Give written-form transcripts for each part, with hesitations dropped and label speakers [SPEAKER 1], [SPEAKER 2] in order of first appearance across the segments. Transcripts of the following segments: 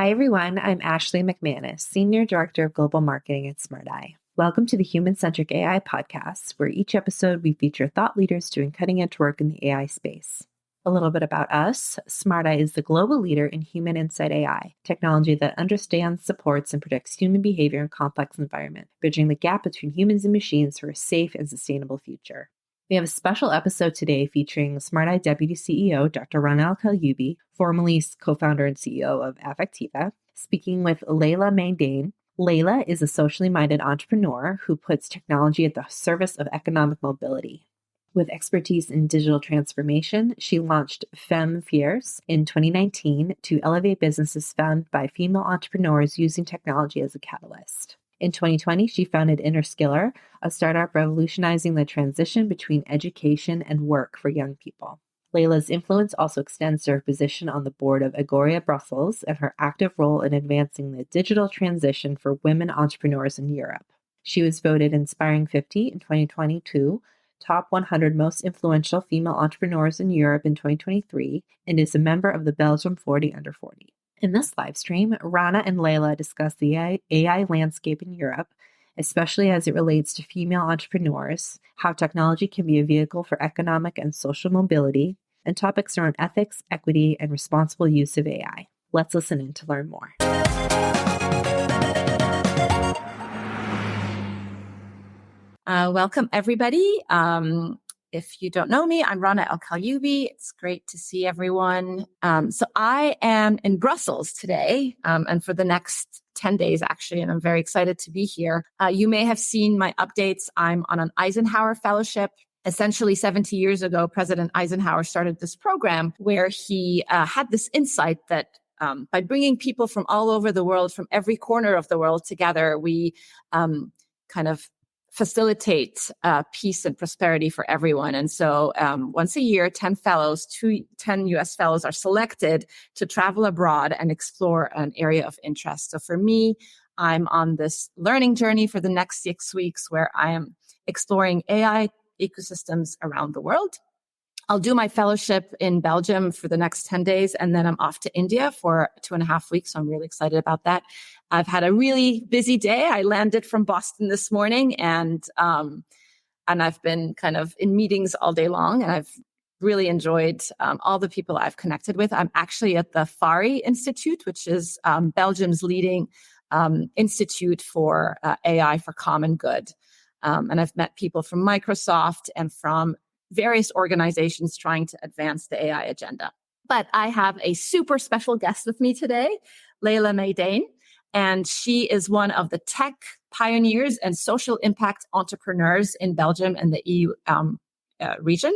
[SPEAKER 1] Hi, everyone. I'm Ashley McManus, Senior Director of Global Marketing at SmartEye. Welcome to the Human-Centric AI podcast, where each episode we feature thought leaders doing cutting-edge work in the AI space. A little bit about us. SmartEye is the global leader in human insight AI, technology that understands, supports, and predicts human behavior in complex environments, bridging the gap between humans and machines for a safe and sustainable future. We have a special episode today featuring SmartEye Deputy CEO, Dr. Rana Al-Khalyoubi, formerly co-founder and CEO of Affectiva, speaking with Leila Meydan. Leila is a socially minded entrepreneur who puts technology at the service of economic mobility. With expertise in digital transformation, she launched Femme Fierce in 2019 to elevate businesses founded by female entrepreneurs using technology as a catalyst. In 2020, she founded Innerskiller, a startup revolutionizing the transition between education and work for young people. Leila's influence also extends to her position on the board of Agoria Brussels and her active role in advancing the digital transition for women entrepreneurs in Europe. She was voted Inspiring 50 in 2022, Top 100 Most Influential Female Entrepreneurs in Europe in 2023, and is a member of the Belgium 40 Under 40. In this live stream, Rana and Leila discuss the AI landscape in Europe, especially as it relates to female entrepreneurs, how technology can be a vehicle for economic and social mobility, and topics around ethics, equity, and responsible use of AI. Let's listen in to learn more.
[SPEAKER 2] Welcome, everybody. If you don't know me, I'm Rana Al-Khalyoubi. It's great to see everyone. So I am in Brussels today, and for the next 10 days, actually, and I'm very excited to be here. You may have seen my updates. I'm on an Eisenhower Fellowship. Essentially, 70 years ago, President Eisenhower started this program where he had this insight that by bringing people from all over the world, from every corner of the world together, we kind of facilitate peace and prosperity for everyone. And so once a year, 10 US fellows are selected to travel abroad and explore an area of interest. So for me, I'm on this learning journey for the next 6 weeks where I am exploring AI ecosystems around the world. I'll do my fellowship in Belgium for the next 10 days, and then I'm off to India for 2.5 weeks. So I'm really excited about that. I've had a really busy day. I landed from Boston this morning, and I've been kind of in meetings all day long, and I've really enjoyed all the people I've connected with. I'm actually at the FARI Institute, which is Belgium's leading institute for AI for common good. And I've met people from Microsoft and from various organizations trying to advance the AI agenda. But I have a super special guest with me today, Leila Meydan, and she is one of the tech pioneers and social impact entrepreneurs in Belgium and the EU region.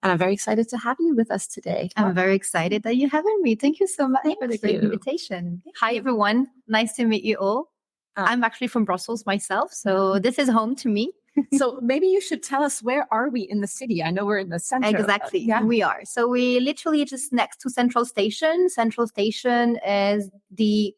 [SPEAKER 2] And I'm very excited to have you with us today.
[SPEAKER 3] I'm very excited that you have me. Thank you so much for the great invitation. Hi, everyone. Nice to meet you all. I'm actually from Brussels myself, so this is home to me.
[SPEAKER 2] So maybe you should tell us, where are we in the city? I know we're in the center.
[SPEAKER 3] Exactly. We are. So we literally just next to Central Station. Central Station is the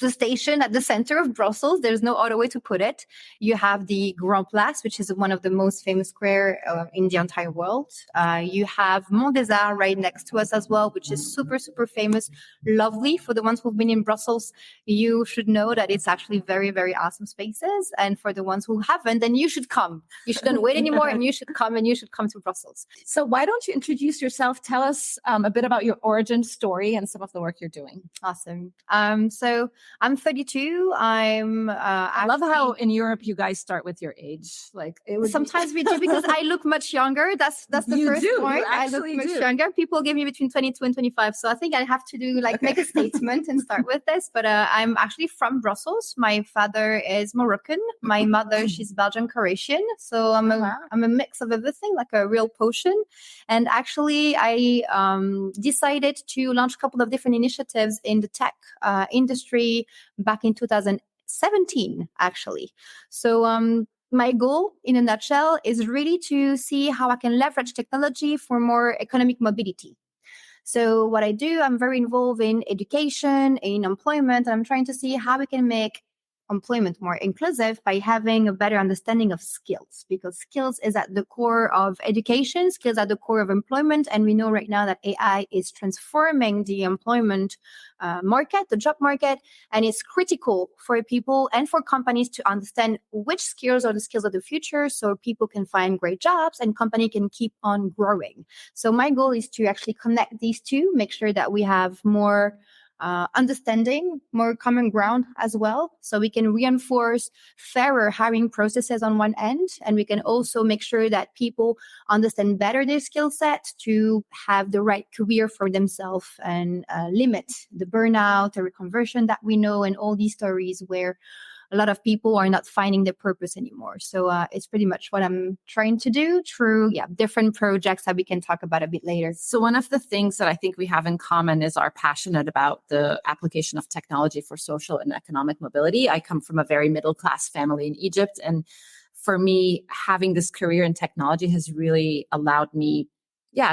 [SPEAKER 3] station at the center of Brussels. There's no other way to put it. You have the Grand Place, which is one of the most famous square in the entire world. You have Mont des Arts right next to us as well, which is super, super famous. Lovely. For the ones who've been in Brussels, you should know that it's actually very, very awesome spaces. And for the ones who haven't, then you should come. You shouldn't wait anymore, and you should come to Brussels.
[SPEAKER 2] So why don't you introduce yourself? Tell us a bit about your origin story and some of the work you're doing.
[SPEAKER 3] Awesome. So I'm 32. I
[SPEAKER 2] love how in Europe you guys start with your age.
[SPEAKER 3] Sometimes we do, because I look much younger. That's the first point. I look much younger. People give me between 22 and 25. So I think I have to make a statement and start with this. But I'm actually from Brussels. My father is Moroccan. My mother, she's Belgian Croatian. So I'm a mix of everything, like a real potion. And actually, I decided to launch a couple of different initiatives in the tech industry back in 2017, actually. So my goal in a nutshell is really to see how I can leverage technology for more economic mobility. So what I do, I'm very involved in education, in employment, and I'm trying to see how we can make employment more inclusive by having a better understanding of skills, because skills is at the core of education, skills at the core of employment. And we know right now that AI is transforming the employment market, the job market, and it's critical for people and for companies to understand which skills are the skills of the future so people can find great jobs and company can keep on growing. So my goal is to actually connect these two, make sure that we have more understanding, more common ground as well. So we can reinforce fairer hiring processes on one end, and we can also make sure that people understand better their skill set to have the right career for themselves and limit the burnout, the reconversion that we know, and all these stories where a lot of people are not finding their purpose anymore. So it's pretty much what I'm trying to do through different projects that we can talk about a bit later.
[SPEAKER 2] So one of the things that I think we have in common is our passionate about the application of technology for social and economic mobility. I come from a very middle-class family in Egypt. And for me, having this career in technology has really allowed me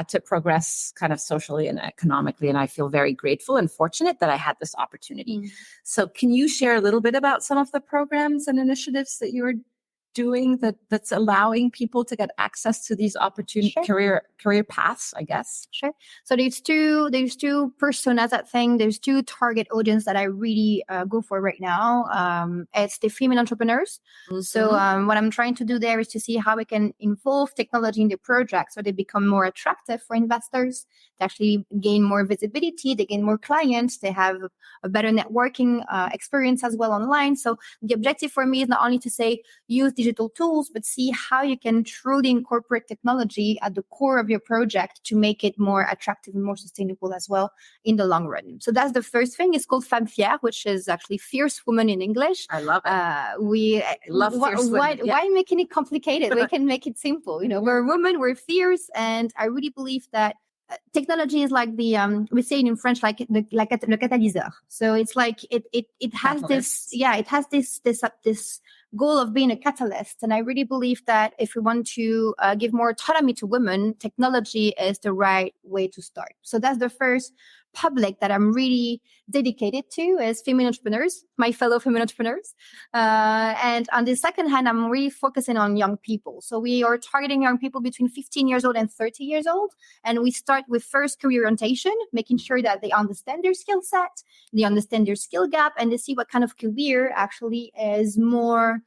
[SPEAKER 2] to progress kind of socially and economically. And I feel very grateful and fortunate that I had this opportunity. So can you share a little bit about some of the programs and initiatives that you're doing that's allowing people to get access to these career paths, I guess?
[SPEAKER 3] Sure. So there's two personas that thing. There's two target audience that I really go for right now. It's the female entrepreneurs. Mm-hmm. So what I'm trying to do there is to see how we can involve technology in the project so they become more attractive for investors. They actually gain more visibility. They gain more clients. They have a better networking experience as well online. So the objective for me is not only to say use digital tools, but see how you can truly incorporate technology at the core of your project to make it more attractive and more sustainable as well in the long run. So that's the first thing. It's called Femme Fière, which is actually fierce woman in English.
[SPEAKER 2] I love it.
[SPEAKER 3] We
[SPEAKER 2] love fierce women.
[SPEAKER 3] Why making it complicated? We can make it simple. We're a woman, we're fierce, and I really believe that technology is like the we say it in French like le catalyseur. So it's like it has
[SPEAKER 2] Catalyst.
[SPEAKER 3] it has this goal of being a catalyst. And I really believe that if we want to give more autonomy to women, technology is the right way to start. So that's the first public that I'm really dedicated to is female entrepreneurs, my fellow female entrepreneurs. And on the second hand, I'm really focusing on young people. So we are targeting young people between 15 years old and 30 years old. And we start with first career orientation, making sure that they understand their skill set, they understand their skill gap, and they see what kind of career actually is more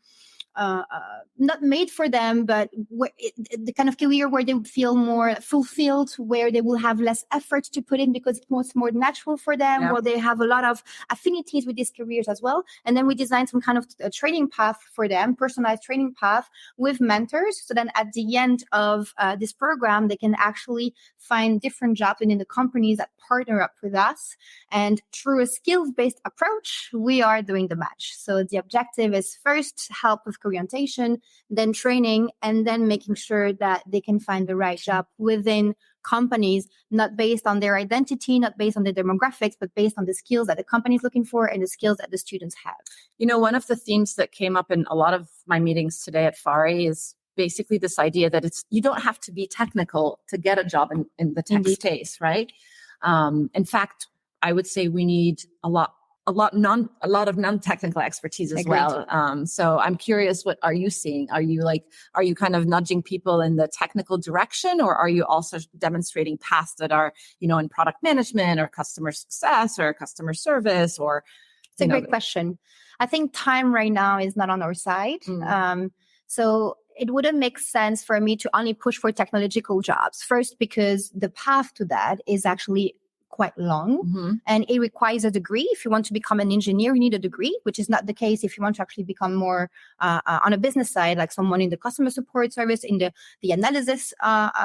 [SPEAKER 3] not made for them, but the kind of career where they feel more fulfilled, where they will have less effort to put in because it's more natural for them, where they have a lot of affinities with these careers as well. And then we design some kind of a training path for them, personalized training path with mentors. So then at the end of this program, they can actually find different jobs within the companies that partner up with us. And through a skills-based approach, we are doing the match. So the objective is first help with orientation, then training, and then making sure that they can find the right job within companies, not based on their identity, not based on the demographics, but based on the skills that the company is looking for and the skills that the students have.
[SPEAKER 2] One of the themes that came up in a lot of my meetings today at FARI is basically this idea that you don't have to be technical to get a job in the tech space, right? In fact, I would say we need a lot of non-technical expertise as well. So I'm curious, what are you seeing? Are you kind of nudging people in the technical direction, or are you also demonstrating paths that are, in product management or customer success or customer service? Or
[SPEAKER 3] it's a great question. I think time right now is not on our side. So it wouldn't make sense for me to only push for technological jobs. First, because the path to that is actually quite long and it requires a degree. If you want to become an engineer, you need a degree, which is not the case if you want to actually become more on a business side, like someone in the customer support service, in the analysis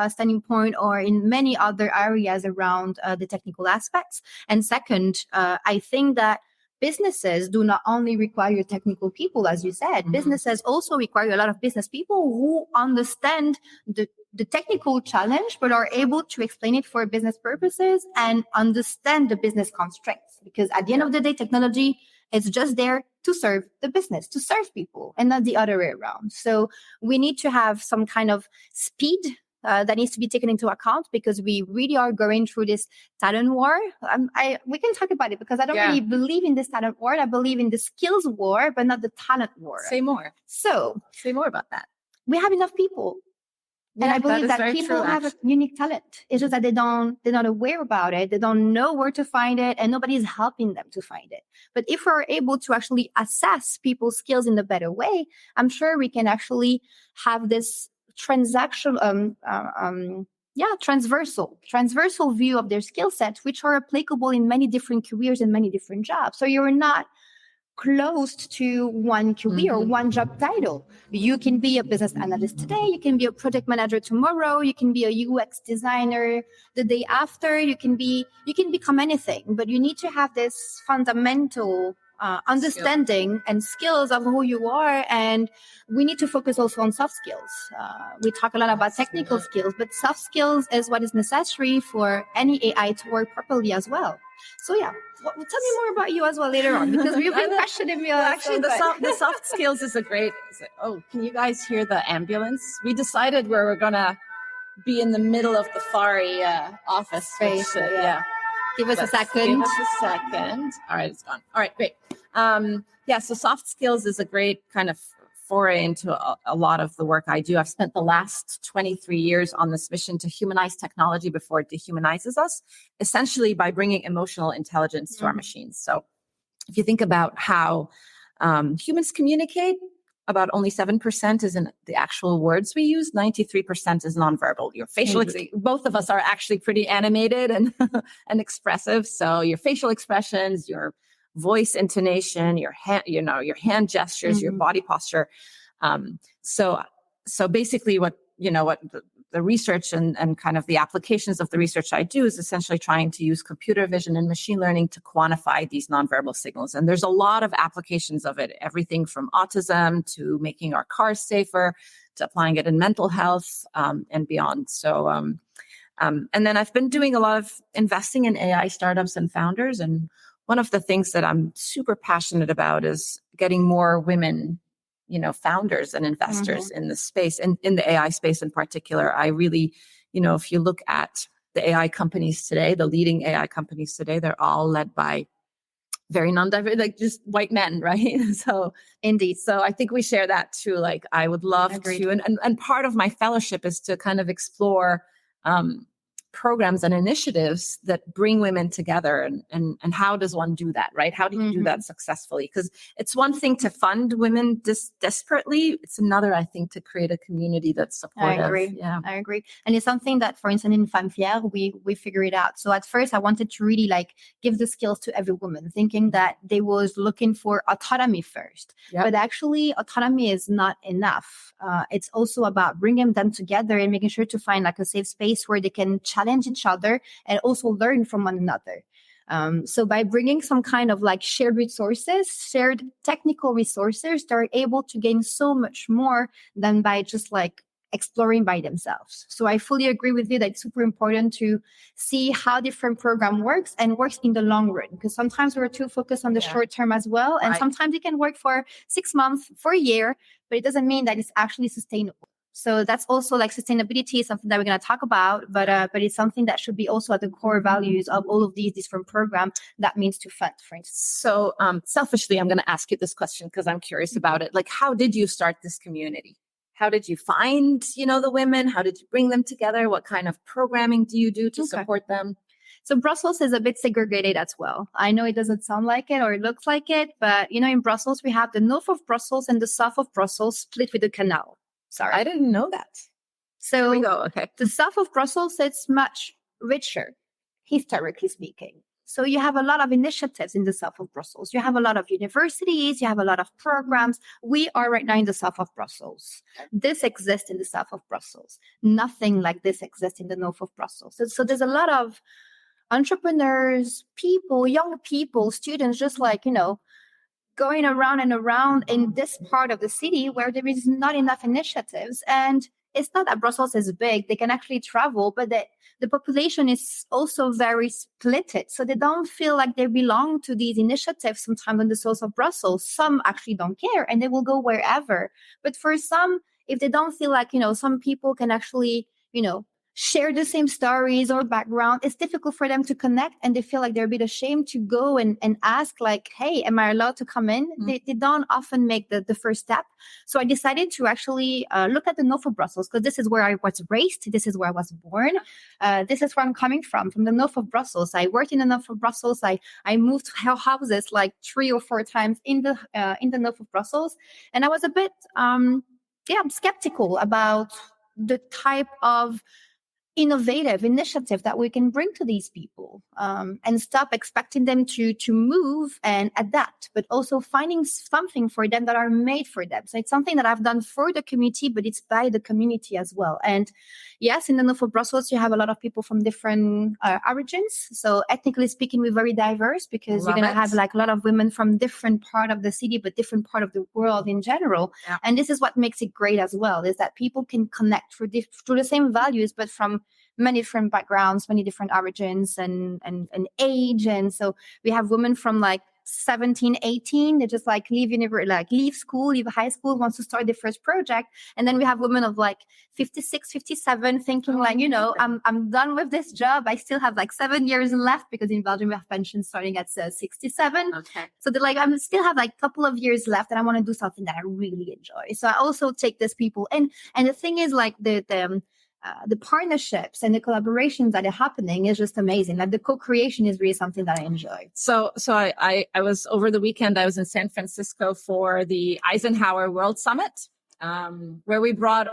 [SPEAKER 3] standing point, or in many other areas around the technical aspects. And second, I think that businesses do not only require technical people, as you said. Businesses also require a lot of business people who understand the technical challenge, but are able to explain it for business purposes and understand the business constraints. Because at the end of the day, technology is just there to serve the business, to serve people, and not the other way around. So we need to have some kind of speed that needs to be taken into account, because we really are going through this talent war. We can talk about it, because I don't really believe in this talent war. I believe in the skills war, but not the talent war.
[SPEAKER 2] Say more.
[SPEAKER 3] So
[SPEAKER 2] say more about that.
[SPEAKER 3] We have enough people. And I believe that people have a unique talent. It's just that they're not aware about it. They don't know where to find it, and nobody is helping them to find it. But if we're able to actually assess people's skills in a better way, I'm sure we can actually have this transversal view of their skill sets, which are applicable in many different careers and many different jobs. So you're not closed to one career, one job title. You can be a business analyst today. You can be a project manager tomorrow. You can be a UX designer the day after. You can become anything, but you need to have this fundamental understanding and skills of who you are. And we need to focus also on soft skills. We talk a lot about technical skills, but soft skills is what is necessary for any AI to work properly as well. So tell me more about you as well later on, because you've been questioning me.
[SPEAKER 2] Actually, the soft skills is a great. Oh, can you guys hear the ambulance? We decided where we're gonna be in the middle of the Fari office space.
[SPEAKER 3] Give us a second.
[SPEAKER 2] All right, it's gone. All right, great. So soft skills is a great kind of foray into a lot of the work I do. I've spent the last 23 years on this mission to humanize technology before it dehumanizes us, essentially by bringing emotional intelligence to our machines. So if you think about how humans communicate, about only 7% is in the actual words we use. 93% is nonverbal. Your facial, both of us are actually pretty animated and and expressive. So your facial expressions, your voice intonation, your hand gestures, your body posture. So basically what the research and kind of the applications of the research I do is essentially trying to use computer vision and machine learning to quantify these nonverbal signals. And there's a lot of applications of it, everything from autism to making our cars safer, to applying it in mental health and beyond. So, and then I've been doing a lot of investing in AI startups and founders. And one of the things that I'm super passionate about is getting more women, founders and investors in the space, and in the AI space in particular. I really, if you look at the AI companies today, the leading AI companies today, they're all led by very non-diverse, like just white men, right? So
[SPEAKER 3] indeed.
[SPEAKER 2] So I think we share that too. Like I would love to, and part of my fellowship is to kind of explore programs and initiatives that bring women together, and how does one do that, right? How do you do that successfully? Because it's one thing to fund women desperately. It's another, I think, to create a community that's supportive.
[SPEAKER 3] I agree. Yeah, I agree. And it's something that, for instance, in Femme Fière, we figured it out. So at first I wanted to really give the skills to every woman, thinking that they was looking for autonomy first. Yep. But actually autonomy is not enough. It's also about bringing them together and making sure to find a safe space where they can challenge each other and also learn from one another. So by bringing some kind of shared resources, shared technical resources, they're able to gain so much more than by just exploring by themselves. So I fully agree with you that it's super important to see how different program works and works in the long run, because sometimes we're too focused on the short term as well. And sometimes it can work for 6 months, for a year, but it doesn't mean that it's actually sustainable. So that's also sustainability is something that we're going to talk about, but it's something that should be also at the core values of all of these different programs. That means to fund, for instance.
[SPEAKER 2] So selfishly, I'm going to ask you this question because I'm curious about it. How did you start this community? How did you find, the women? How did you bring them together? What kind of programming do you do to support them?
[SPEAKER 3] So Brussels is a bit segregated as well. I know it doesn't sound like it or it looks like it, but in Brussels, we have the north of Brussels and the south of Brussels split with the canal. Sorry.
[SPEAKER 2] I didn't know that.
[SPEAKER 3] So
[SPEAKER 2] here we go. Okay.
[SPEAKER 3] The south of Brussels, it's much richer, historically speaking. So you have a lot of initiatives in the south of Brussels. You have a lot of universities. You have a lot of programs. We are right now in the south of Brussels. This exists in the south of Brussels. Nothing like this exists in the north of Brussels. So there's a lot of entrepreneurs, people, young people, students, just going around and around in this part of the city where there is not enough initiatives. And it's not that Brussels is big. They can actually travel, but the population is also very splitted. So they don't feel like they belong to these initiatives sometimes in the south of Brussels. Some actually don't care and they will go wherever. But for some, if they don't feel some people can actually share the same stories or background, it's difficult for them to connect, and they feel like they're a bit ashamed to go and ask like, hey, am I allowed to come in? They don't often make the first step. So I decided to actually look at the north of Brussels, because this is where I was raised. This is where I was born. This is where I'm coming from the north of Brussels. I worked in the north of Brussels. I moved houses like 3 or 4 times in the north of Brussels. And I was a bit, I'm skeptical about the type of innovative initiative that we can bring to these people, and stop expecting them to move and adapt, but also finding something for them that are made for them. So it's something that I've done for the community, but it's by the community as well. And yes, in the north of Brussels, you have a lot of people from different origins. So ethnically speaking, we're very diverse, because you're going to have like a lot of women from different part of the city, but different part of the world in general. Yeah. And this is what makes it great as well, is that people can connect through the same values, but from many different backgrounds, many different origins and age. And so we have women from like 17, 18, they just like leave school, leave high school, wants to start their first project. And then we have women of like 56, 57 thinking I'm done with this job. I still have like 7 years left, because in Belgium we have pensions starting at 67. Okay. So they're like, I still have like a couple of years left, and I want to do something that I really enjoy. So I also take these people in. And the thing is, like the partnerships and the collaborations that are happening is just amazing. Like the co-creation is really something that I enjoy.
[SPEAKER 2] So I was over the weekend, I was in San Francisco for the Eisenhower World Summit, where we brought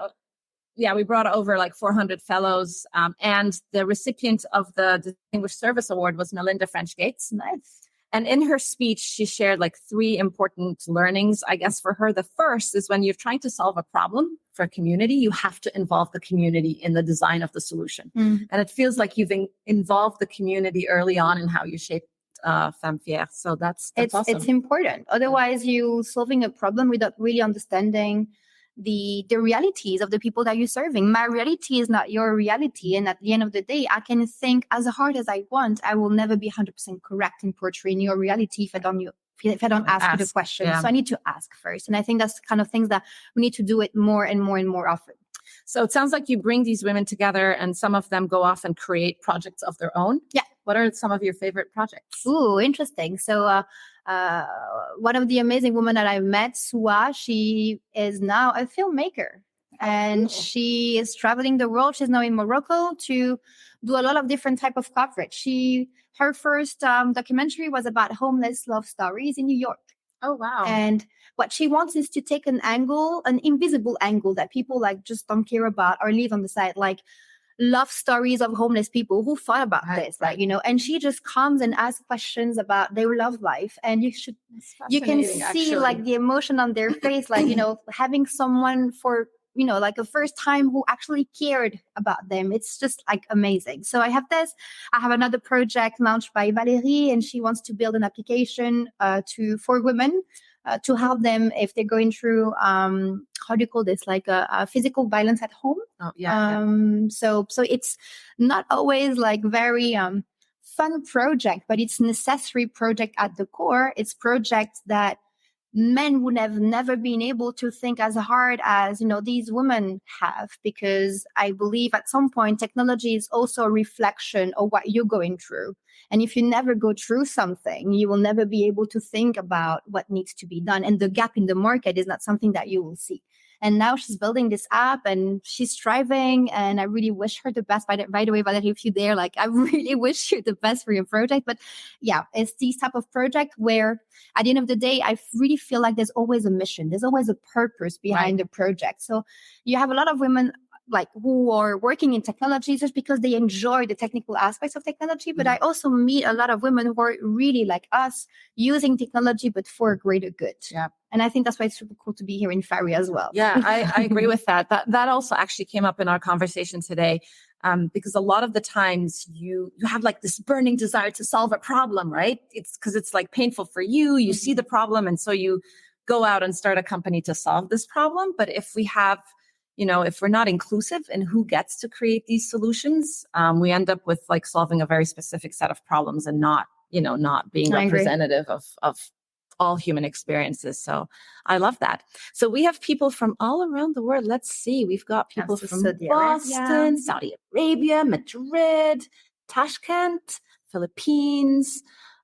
[SPEAKER 2] over like 400 fellows. And the recipient of the Distinguished Service Award was Melinda French Gates.
[SPEAKER 3] Nice.
[SPEAKER 2] And in her speech, she shared like 3 important learnings, I guess, for her. The first is, when you're trying to solve a problem for a community, you have to involve the community in the design of the solution. And it feels like you've involved the community early on in how you shaped Femme Fière. So that's awesome.
[SPEAKER 3] It's important. Otherwise, you solving a problem without really understanding the realities of the people that you're serving. My reality is not your reality. And at the end of the day, I can think as hard as I want. I will never be 100% correct in portraying your reality if I don't ask you the question. Yeah. So I need to ask first. And I think that's the kind of things that we need to do it more and more and more often.
[SPEAKER 2] So it sounds like you bring these women together, and some of them go off and create projects of their own.
[SPEAKER 3] Yeah.
[SPEAKER 2] What are some of your favorite projects?
[SPEAKER 3] Ooh, interesting. So one of the amazing women that I met, Sua, she is now a filmmaker. And she is traveling the world. She's now in Morocco to do a lot of different type of coverage. Her first documentary was about homeless love stories in New York.
[SPEAKER 2] Oh, wow.
[SPEAKER 3] And what she wants is to take an invisible angle that people like just don't care about or leave on the side, like love stories of homeless people. Who thought about this? And she just comes and asks questions about their love life. And you can see like the emotion on their face, like, having someone for, like a first time who actually cared about them. It's just like amazing. So I have another project launched by Valérie, and she wants to build an application for women to help them if they're going through, how do you call this? Like a physical violence at home.
[SPEAKER 2] Oh, yeah.
[SPEAKER 3] So it's not always like very, fun project, but it's necessary project at the core. It's projects that men would have never been able to think as hard as, these women have, because I believe at some point technology is also a reflection of what you're going through. And if you never go through something, you will never be able to think about what needs to be done. And the gap in the market is not something that you will see. And now she's building this app and she's striving, and I really wish her the best. By the way, Valérie, if you're there, like, I really wish you the best for your project. But yeah, it's this type of project where at the end of the day, I really feel like there's always a mission. There's always a purpose behind the project. So you have a lot of women like who are working in technology just because they enjoy the technical aspects of technology. But I also meet a lot of women who are really like us, using technology, but for a greater good.
[SPEAKER 2] Yeah.
[SPEAKER 3] And I think that's why it's super cool to be here in Fairy as well.
[SPEAKER 2] Yeah, I agree with that. That also actually came up in our conversation today, because a lot of the times you have like this burning desire to solve a problem, right? It's because it's like painful for you. You see the problem, and so you go out and start a company to solve this problem. But if we have, if we're not inclusive in who gets to create these solutions, we end up with like solving a very specific set of problems and not being representative of all human experiences. So I love that. So we have people from all around the world. Let's see. We've got people from Boston, Saudi Arabia, Madrid, Tashkent, Philippines.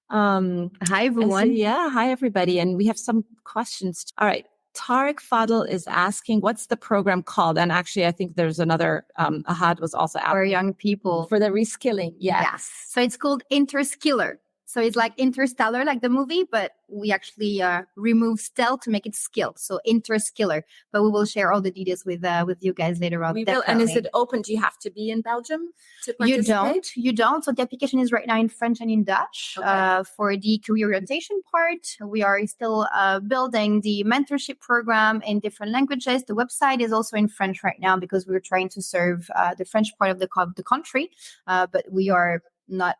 [SPEAKER 3] Hi, everyone.
[SPEAKER 2] Hi, everybody. And we have some questions. All right. Tariq Fadl is asking, what's the program called? And actually, I think there's another, Ahad was also asking.
[SPEAKER 3] For young people.
[SPEAKER 2] For the reskilling.
[SPEAKER 3] Yes. So it's called Interskiller. So it's like Interstellar, like the movie, but we actually remove stealth to make it skill. So Interskiller. But we will share all the details with you guys later on.
[SPEAKER 2] We will. And is it open? Do you have to be in Belgium to participate?
[SPEAKER 3] You don't. So the application is right now in French and in Dutch. Okay. For the career orientation part, we are still building the mentorship program in different languages. The website is also in French right now because we're trying to serve the French part of the country. But we are not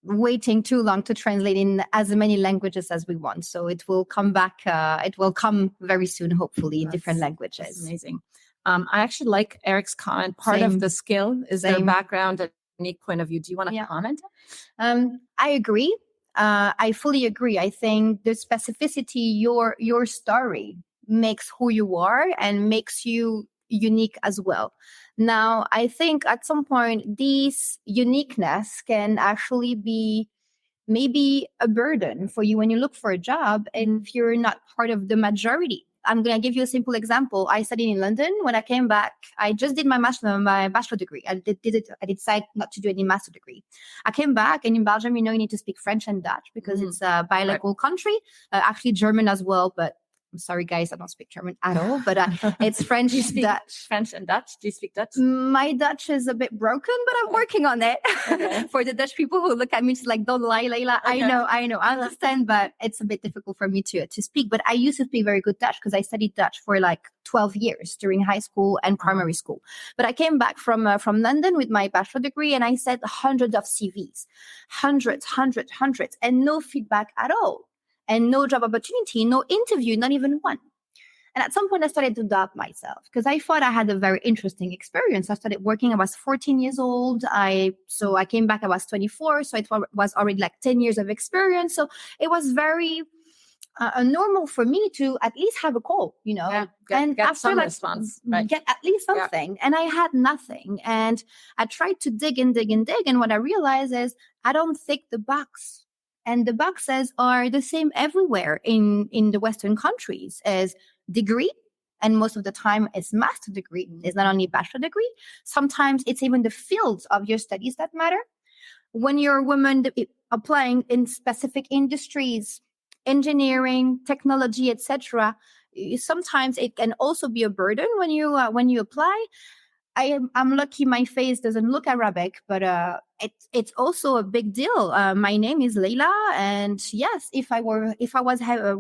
[SPEAKER 3] waiting too long to translate in as many languages as we want. So it will come back. It will come very soon, hopefully, in different languages.
[SPEAKER 2] That's amazing. I actually like Eric's comment. Part of the skill is their background and unique point of view. Do you want to comment?
[SPEAKER 3] I agree. I fully agree. I think the specificity, your story makes who you are and makes you unique as well. Now, I think at some point, this uniqueness can actually be maybe a burden for you when you look for a job and if you're not part of the majority. I'm going to give you a simple example. I studied in London. When I came back, I just did my bachelor degree. I decided not to do any master degree. I came back, and in Belgium, you need to speak French and Dutch because it's a bilingual country. Actually, German as well, but I'm sorry, guys, I don't speak German at all, but it's French.
[SPEAKER 2] Do you speak
[SPEAKER 3] Dutch.
[SPEAKER 2] French and Dutch? Do you speak Dutch?
[SPEAKER 3] My Dutch is a bit broken, but I'm working on it. Okay. For the Dutch people who look at me, it's like, don't lie, Leila. Okay. I know, I understand, but it's a bit difficult for me to speak. But I used to speak very good Dutch because I studied Dutch for like 12 years during high school and primary school. But I came back from London with my bachelor degree, and I sent hundreds of CVs, hundreds, and no feedback at all. And no job opportunity, no interview, not even one. And at some point, I started to doubt myself because I thought I had a very interesting experience. I started working. I was 14 years old. So I came back. I was 24. So it was already like 10 years of experience. So it was very normal for me to at least have a call,
[SPEAKER 2] and get some response, right?
[SPEAKER 3] Get at least something. Yeah. And I had nothing. And I tried to dig. And what I realized is I don't tick the box. And the boxes are the same everywhere in the Western countries as degree. And most of the time it's master degree. It's not only bachelor degree. Sometimes it's even the fields of your studies that matter. When you're a woman applying in specific industries, engineering, technology, etc., sometimes it can also be a burden when you apply. I'm lucky my face doesn't look Arabic, but it's also a big deal. My name is Leila, and yes, if I was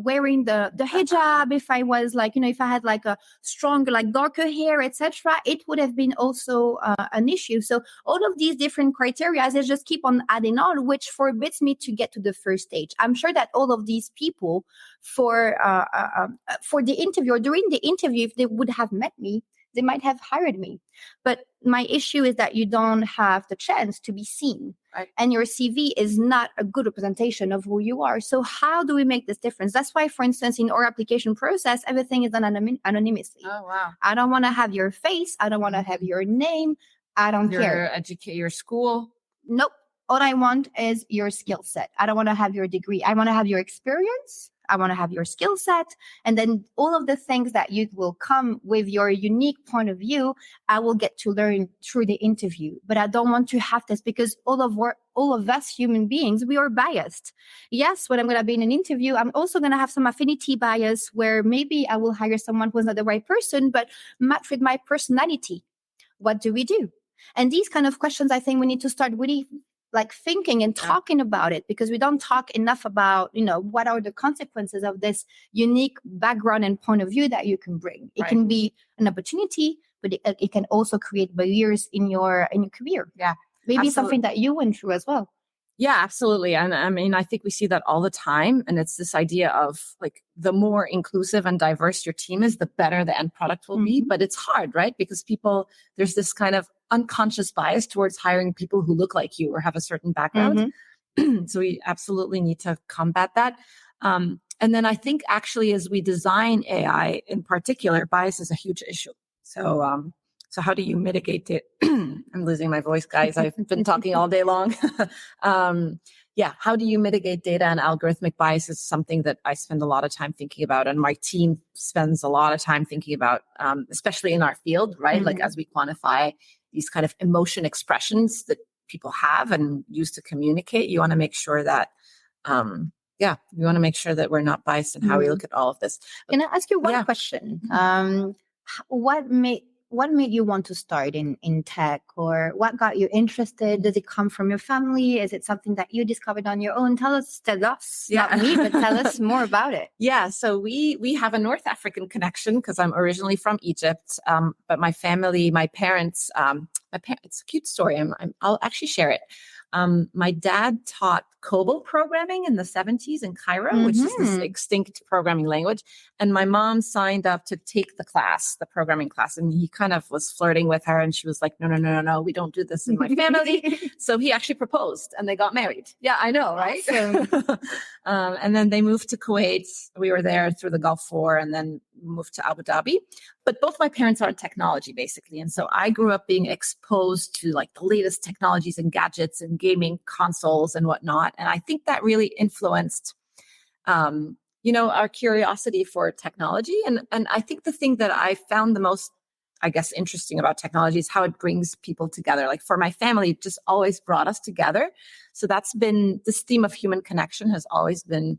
[SPEAKER 3] wearing the hijab, if I was if I had like a stronger, like darker hair, etc., it would have been also an issue. So all of these different criteria, they just keep on adding on, which forbids me to get to the first stage. I'm sure that all of these people for the interview or during the interview, if they would have met me, they might have hired me. But my issue is that you don't have the chance to be seen. Right. And your CV is not a good representation of who you are. So how do we make this difference? That's why, for instance, in our application process, everything is done anonymously.
[SPEAKER 2] Oh, wow.
[SPEAKER 3] I don't want to have your face. I don't want to have your name. I don't care.
[SPEAKER 2] Your school.
[SPEAKER 3] Nope. All I want is your skill set. I don't want to have your degree. I want to have your experience. I want to have your skill set. And then all of the things that you will come with your unique point of view, I will get to learn through the interview. But I don't want to have this because all of us human beings, we are biased. Yes, when I'm going to be in an interview, I'm also going to have some affinity bias where maybe I will hire someone who's not the right person, but match with my personality. What do we do? And these kind of questions, I think we need to start really thinking and talking about it, because we don't talk enough about, what are the consequences of this unique background and point of view that you can bring. It can be an opportunity, but it can also create barriers in your career.
[SPEAKER 2] Yeah.
[SPEAKER 3] Maybe something that you went through as well.
[SPEAKER 2] Yeah, absolutely. And I mean, I think we see that all the time. And it's this idea of the more inclusive and diverse your team is, the better the end product will be. But it's hard, right? Because there's this kind of unconscious bias towards hiring people who look like you or have a certain background. So we absolutely need to combat that. And then I think actually as we design AI in particular, bias is a huge issue. So, so how do you mitigate it? I'm losing my voice, guys. I've been talking all day long. How do you mitigate data and algorithmic bias is something that I spend a lot of time thinking about, and my team spends a lot of time thinking about, especially in our field, right? Like as we quantify these kind of emotion expressions that people have and use to communicate, you want to make sure that we want to make sure that we're not biased in how we look at all of this.
[SPEAKER 3] Can I ask you one question? What made you want to start in tech, or what got you interested? Does it come from your family? Is it something that you discovered on your own? Tell us, not me, but tell us more about it.
[SPEAKER 2] Yeah, so we have a North African connection because I'm originally from Egypt, but my parents, it's a cute story. I'll actually share it. My dad taught COBOL programming in the 70s in Cairo, which is this extinct programming language. And my mom signed up to take the programming class. And he kind of was flirting with her. And she was like, no, we don't do this in my family. So he actually proposed and they got married. Yeah, I know, right? Awesome. And then they moved to Kuwait. We were there through the Gulf War and then moved to Abu Dhabi. But both my parents are in technology, basically. And so I grew up being exposed to like the latest technologies and gadgets and gaming consoles and whatnot. And I think that really influenced, our curiosity for technology. And I think the thing that I found the most, I guess, interesting about technology is how it brings people together. Like for my family, it just always brought us together. So that's been this theme of human connection has always been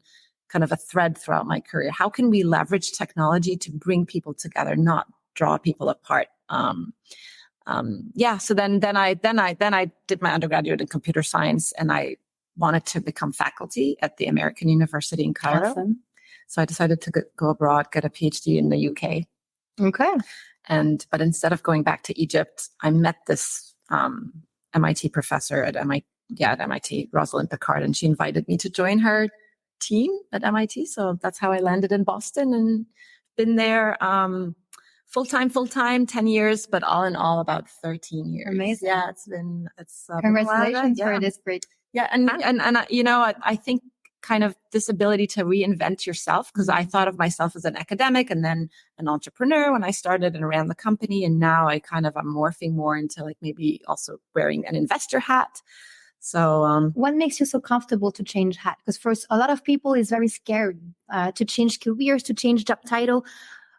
[SPEAKER 2] kind of a thread throughout my career. How can we leverage technology to bring people together, not draw people apart? So then I did my undergraduate in computer science, and I wanted to become faculty at the American University in Cairo.
[SPEAKER 3] Awesome.
[SPEAKER 2] So I decided to go abroad, get a PhD in the UK.
[SPEAKER 3] Okay.
[SPEAKER 2] But instead of going back to Egypt, I met this MIT professor at MIT, Rosalind Picard, and she invited me to join her team at MIT. So that's how I landed in Boston and been there full-time, 10 years, but all in all about 13 years.
[SPEAKER 3] Amazing.
[SPEAKER 2] Yeah,
[SPEAKER 3] congratulations for this great.
[SPEAKER 2] Yeah. And I think kind of this ability to reinvent yourself, because I thought of myself as an academic and then an entrepreneur when I started and ran the company. And now I'm morphing more into like maybe also wearing an investor hat. So
[SPEAKER 3] what makes you so comfortable to change hat? Because for a lot of people, it's very scary to change careers, to change job title.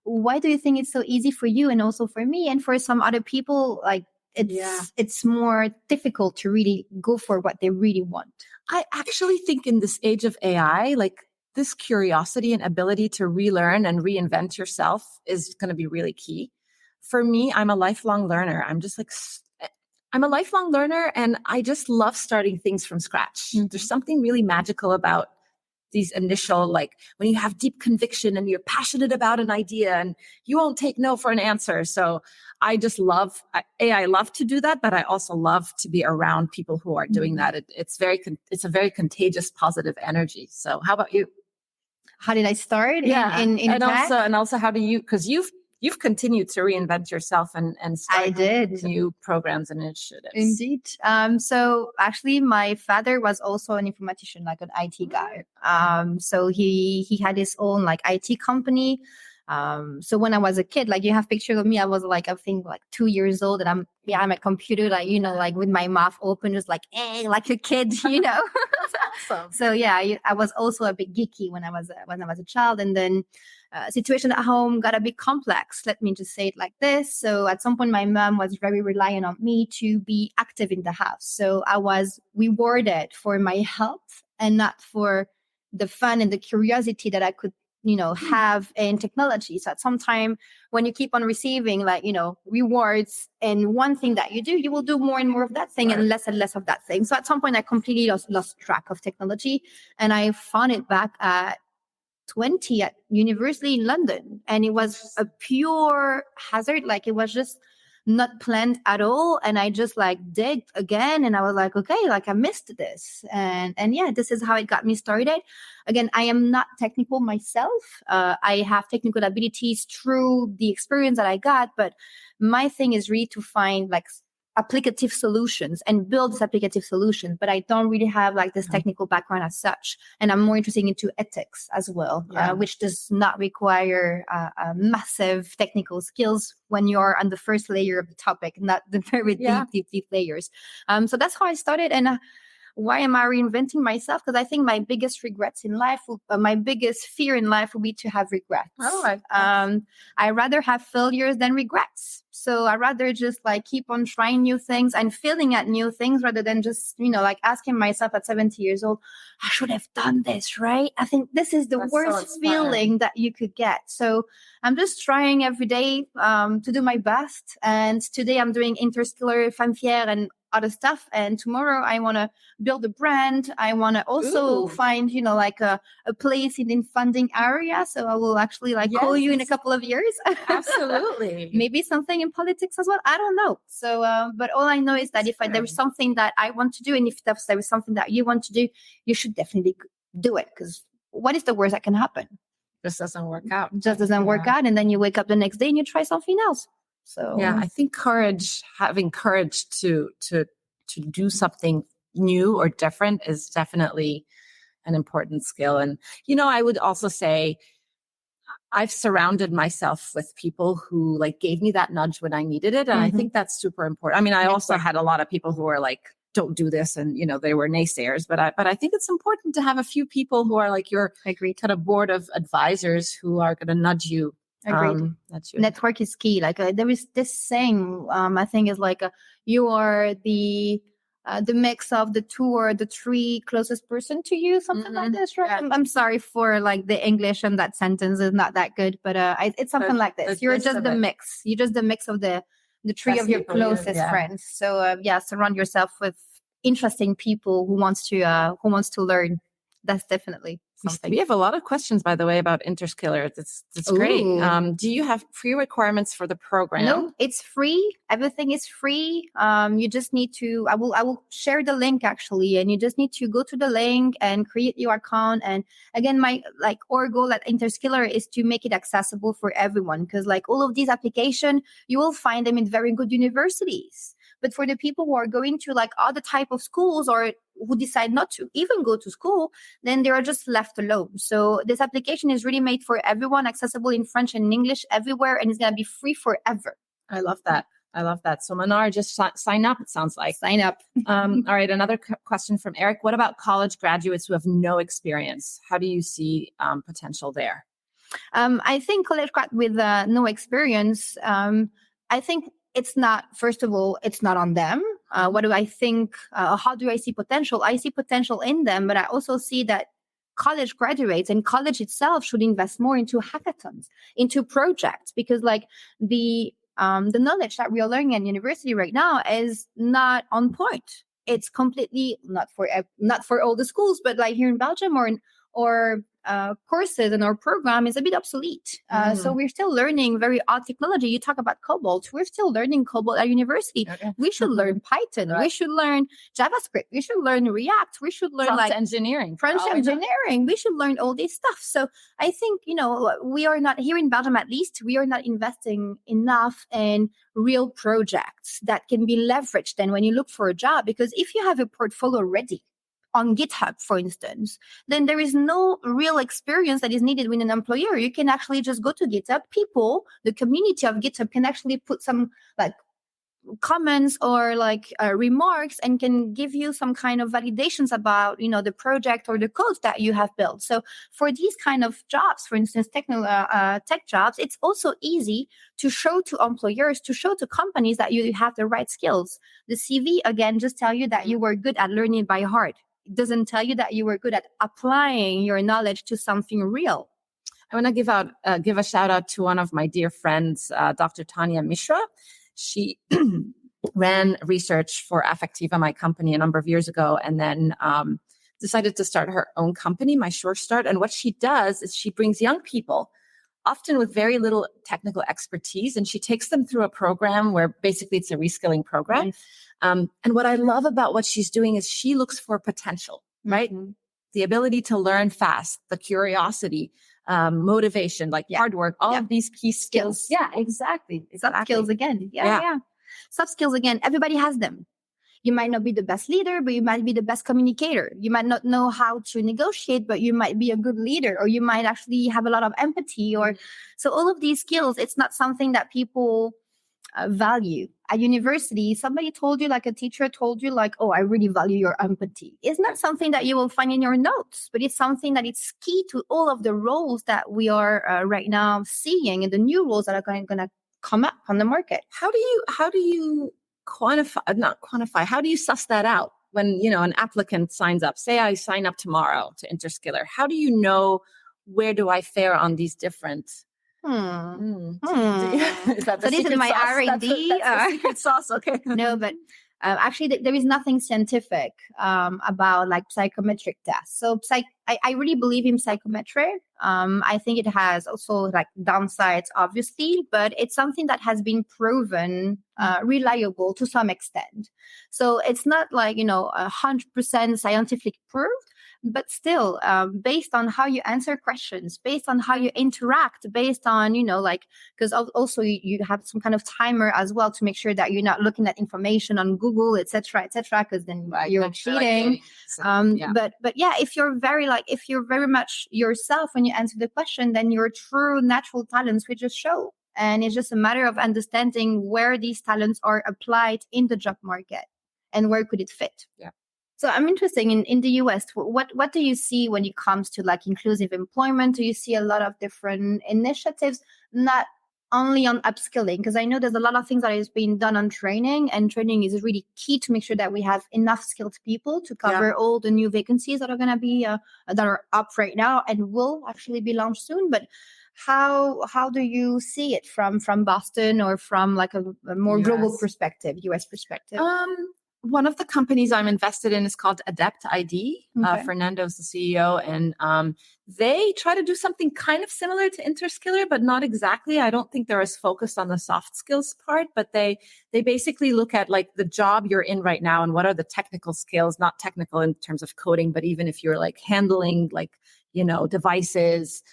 [SPEAKER 3] Why do you think it's so easy for you and also for me and for some other people? Like it's more difficult to really go for what they really want.
[SPEAKER 2] I actually think in this age of AI, like this curiosity and ability to relearn and reinvent yourself is going to be really key. For me, I'm a lifelong learner. I'm a lifelong learner, and I just love starting things from scratch. There's something really magical about these initial, like when you have deep conviction and you're passionate about an idea and you won't take no for an answer. So I just love, I love to do that, but I also love to be around people who are doing that. It's a very contagious, positive energy. So how about you?
[SPEAKER 3] How did I start?
[SPEAKER 2] Yeah.
[SPEAKER 3] In tech?
[SPEAKER 2] Also how do you, because you've continued to reinvent yourself and start new programs and initiatives.
[SPEAKER 3] Indeed. So actually my father was also an informatician, like an IT guy. So he had his own like IT company. So when I was a kid, like you have pictures of me, I was like, I think like 2 years old, and I'm at computer, like, like with my mouth open, just like, like a kid,
[SPEAKER 2] Awesome.
[SPEAKER 3] So yeah, I was also a bit geeky when I was a child. And then situation at home got a bit complex. Let me just say it like this. So at some point, my mom was very reliant on me to be active in the house. So I was rewarded for my health and not for the fun and the curiosity that I could have in technology. So at some time when you keep on receiving rewards in one thing that you do, you will do more and more of that thing and less of that thing. So at some point I completely lost track of technology, and I found it back at 20 at university in London. And it was a pure hazard. Like it was just not planned at all. And I just digged again, and I was like, okay, I missed this. And yeah, this is how it got me started. Again, I am not technical myself. I have technical abilities through the experience that I got, but my thing is really to find applicative solutions and build this applicative solution, but I don't really have like this technical background as such. And I'm more interested into ethics as well, which does not require massive technical skills when you're on the first layer of the topic, not the very deep layers. So that's how I started. And why am I reinventing myself? Because I think my biggest regrets in life, my biggest fear in life would be to have regrets. I rather have failures than regrets. So I rather just like keep on trying new things and failing at new things rather than just, like asking myself at 70 years old, I should have done this, right? I think this is the worst feeling that you could get. So I'm just trying every day to do my best. And today I'm doing Interskiller, Femme Fière, and other stuff. And tomorrow I want to build a brand. I want to also find, like a place in funding area. So I will actually call you in a couple of years.
[SPEAKER 2] Absolutely.
[SPEAKER 3] Maybe something in politics as well. I don't know. So, but all I know is that if there is something that I want to do, and if there is something that you want to do, you should definitely do it. Because what is the worst that can happen?
[SPEAKER 2] Just doesn't work out.
[SPEAKER 3] Just doesn't work out. And then you wake up the next day and you try something else. So
[SPEAKER 2] I think having courage to do something new or different is definitely an important skill. And, I would also say I've surrounded myself with people who gave me that nudge when I needed it. And I think that's super important. I mean, I also had a lot of people who were don't do this. And, they were naysayers, but I think it's important to have a few people who are your kind of board of advisors who are going to nudge you.
[SPEAKER 3] Agreed. Network is key. There is this saying, I think is you are the mix of the 2 or the 3 closest person to you, something like this, right? Yeah. I'm sorry for the English and that sentence is not that good, but it's something like this. You're just the mix. You're just the mix of the 3 of your closest friends. So surround yourself with interesting people who wants to learn. That's definitely something.
[SPEAKER 2] We have a lot of questions, by the way, about Interskiller. That's great. Do you have free requirements for the program?
[SPEAKER 3] No, it's free. Everything is free. You just need to. I will share the link actually, and you just need to go to the link and create your account. And again, our goal at Interskiller is to make it accessible for everyone, because all of these applications, you will find them in very good universities. But for the people who are going to other type of schools or who decide not to even go to school, then they are just left alone. So this application is really made for everyone, accessible in French and English everywhere, and it's going to be free forever.
[SPEAKER 2] I love that. So Manar, just sign up, it sounds like.
[SPEAKER 3] Sign up.
[SPEAKER 2] All right, another question from Eric. What about college graduates who have no experience? How do you see potential there?
[SPEAKER 3] I think college grad with no experience, I think it's not, first of all, it's not on them. What do I think? How do I see potential? I see potential in them, but I also see that college graduates and college itself should invest more into hackathons, into projects, because the knowledge that we are learning at university right now is not on point. It's completely not for all the schools, but here in Belgium or courses in our program is a bit obsolete. So we're still learning very odd technology. You talk about Cobalt. We're still learning Cobalt at university. Okay. We should learn Python. Right. We should learn JavaScript. We should learn React. We should learn
[SPEAKER 2] Prompt engineering.
[SPEAKER 3] We should learn all this stuff. So I think, we are not here in Belgium, at least we are not investing enough in real projects that can be leveraged then when you look for a job. Because if you have a portfolio ready on GitHub, for instance, then there is no real experience that is needed with an employer. You can actually just go to GitHub. The community of GitHub can actually put some comments or remarks and can give you some kind of validations about, the project or the code that you have built. So for these kind of jobs, for instance, tech jobs, it's also easy to show to employers, to show to companies that you have the right skills. The CV, again, just tell you that you were good at learning by heart. It doesn't tell you that you were good at applying your knowledge to something real.
[SPEAKER 2] I want to give a shout out to one of my dear friends, Dr. Tanya Mishra. She ran research for Affectiva, my company, a number of years ago, and then decided to start her own company, My Sure Start. And what she does is she brings young people, often with very little technical expertise, and she takes them through a program where basically it's a reskilling program. Nice. And what I love about what she's doing is she looks for potential, right? Mm-hmm. The ability to learn fast, the curiosity, motivation, hard work, all of these key skills.
[SPEAKER 3] Yeah, exactly. Soft skills again. Yeah. Soft skills, again, everybody has them. You might not be the best leader, but you might be the best communicator. You might not know how to negotiate, but you might be a good leader, or you might actually have a lot of empathy. Or so all of these skills, it's not something that people value. At university, somebody told you, like a teacher told you, like, oh, I really value your empathy. It's not something that you will find in your notes, but it's something that it's key to all of the roles that we are right now seeing, and the new roles that are going to come up on the market.
[SPEAKER 2] How do you quantify, how do you suss that out when, an applicant signs up? Say I sign up tomorrow to Interskiller. How do you know, where do I fare on these different?
[SPEAKER 3] Is that the so this is my sauce? R&D.
[SPEAKER 2] That's the secret sauce. Okay.
[SPEAKER 3] No, but actually, there is nothing scientific about like psychometric tests. So I really believe in psychometric. I think it has also like downsides, obviously, but it's something that has been proven reliable to some extent. So it's not like 100% scientific proof. But still, based on how you answer questions, based on how you interact, based on, because also you have some kind of timer as well to make sure that you're not looking at information on Google, et cetera, because then you're cheating. But yeah, if you're very much yourself when you answer the question, then your true natural talents will just show. And it's just a matter of understanding where these talents are applied in the job market and where could it fit.
[SPEAKER 2] Yeah.
[SPEAKER 3] So I'm interested in the US. What do you see when it comes to like inclusive employment? Do you see a lot of different initiatives, not only on upskilling? Because I know there's a lot of things that is being done on training, and training is really key to make sure that we have enough skilled people to cover all the new vacancies that are going to be that are up right now and will actually be launched soon. But how do you see it from Boston or from like a more global perspective, US perspective?
[SPEAKER 2] One of the companies I'm invested in is called Adept ID. Okay. Fernando's the CEO, and they try to do something kind of similar to Interskiller, but not exactly. I don't think they're as focused on the soft skills part, but they basically look at like the job you're in right now and what are the technical skills, not technical in terms of coding, but even if you're like handling devices,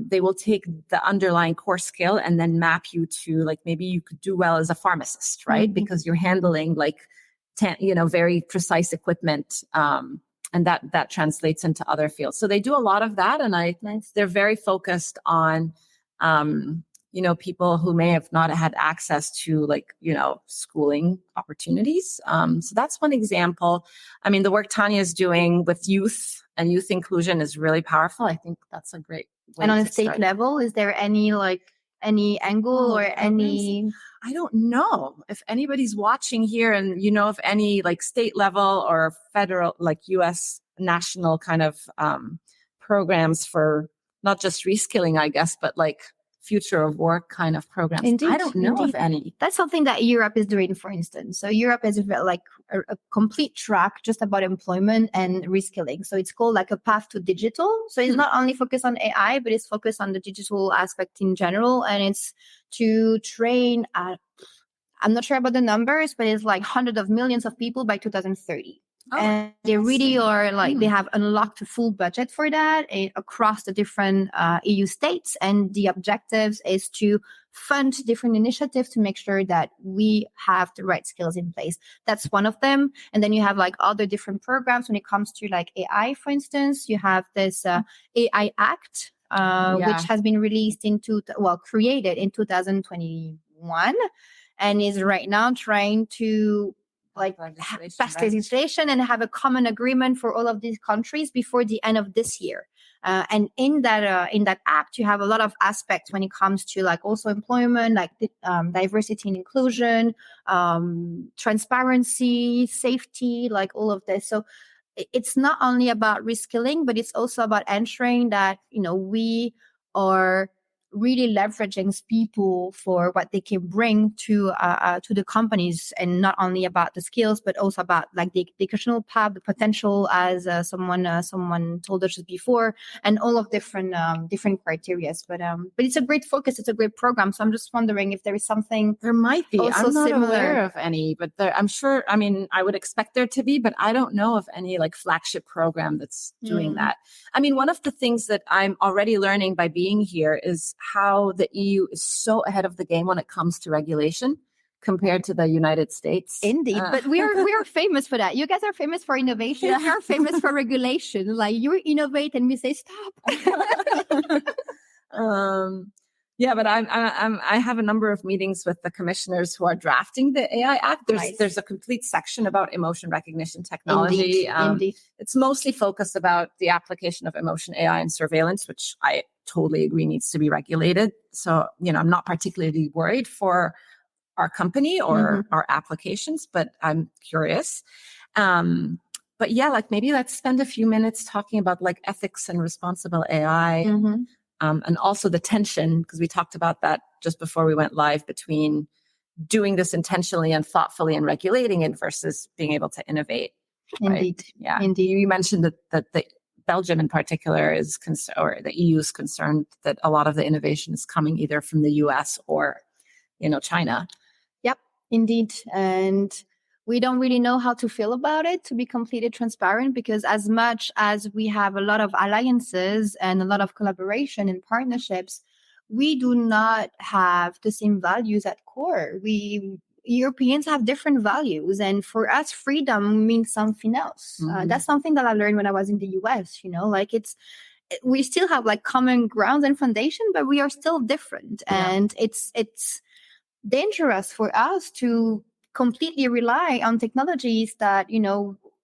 [SPEAKER 2] they will take the underlying core skill and then map you to like, maybe you could do well as a pharmacist, right? Mm-hmm. Because you're handling like very precise equipment, and that translates into other fields. So they do a lot of that, and they're very focused on, people who may have not had access to schooling opportunities. So that's one example. I mean, the work Tanya is doing with youth and youth inclusion is really powerful. I think that's a great way.
[SPEAKER 3] And on a state level, is there any angle or any?
[SPEAKER 2] I don't know if anybody's watching here and of any like state level or federal, like US national kind of programs for not just reskilling, I guess, but like future of work kind of programs.
[SPEAKER 3] Indeed,
[SPEAKER 2] I don't know of any.
[SPEAKER 3] That's something that Europe is doing, for instance. So Europe has like a complete track just about employment and reskilling. So it's called like a path to digital. So it's not only focused on AI, but it's focused on the digital aspect in general. And it's to train, I'm not sure about the numbers, but it's like hundreds of millions of people by 2030. Oh, and they really are like, they have unlocked a full budget for that across the different EU states. And the objectives is to fund different initiatives to make sure that we have the right skills in place. That's one of them. And then you have like other different programs when it comes to like AI, for instance. You have this AI Act, which has been released created in 2021 and is right now trying to pass legislation and have a common agreement for all of these countries before the end of this year. And in that act, you have a lot of aspects when it comes to like also employment, like diversity and inclusion, transparency, safety, like all of this. So it's not only about reskilling, but it's also about ensuring that we are really leveraging people for what they can bring to the companies, and not only about the skills, but also about like the educational path, the potential, as someone told us before, and all of different criteria. But it's a great focus. It's a great program. So I'm just wondering if there is something.
[SPEAKER 2] There might be.
[SPEAKER 3] I'm
[SPEAKER 2] not
[SPEAKER 3] similar.
[SPEAKER 2] Aware of any, but I'm sure. I mean, I would expect there to be, but I don't know of any like flagship program that's doing that. I mean, one of the things that I'm already learning by being here is how the EU is so ahead of the game when it comes to regulation. compared to the United States.
[SPEAKER 3] Indeed, but we are famous for that. You guys are famous for innovation. We are famous for regulation. Like you innovate and we say stop.
[SPEAKER 2] Yeah, but I have a number of meetings with the commissioners who are drafting the AI Act. There's a complete section about emotion recognition technology.
[SPEAKER 3] Indeed.
[SPEAKER 2] It's mostly focused about the application of emotion AI and surveillance, which I totally agree needs to be regulated. So, I'm not particularly worried for our company or our applications, but I'm curious. But yeah, like maybe let's spend a few minutes talking about like ethics and responsible AI. And also the tension, because we talked about that just before we went live, between doing this intentionally and thoughtfully and regulating it versus being able to innovate.
[SPEAKER 3] Indeed.
[SPEAKER 2] Right? Yeah.
[SPEAKER 3] Indeed.
[SPEAKER 2] You mentioned that the Belgium in particular is or the EU is concerned that a lot of the innovation is coming either from the US or, China.
[SPEAKER 3] Yep, indeed. And we don't really know how to feel about it, to be completely transparent, because as much as we have a lot of alliances and a lot of collaboration and partnerships, we do not have the same values at core. We Europeans have different values. And for us, freedom means something else. That's something that I learned when I was in the US, we still have like common grounds and foundation, but we are still different. Yeah. And it's dangerous for us to completely rely on technologies that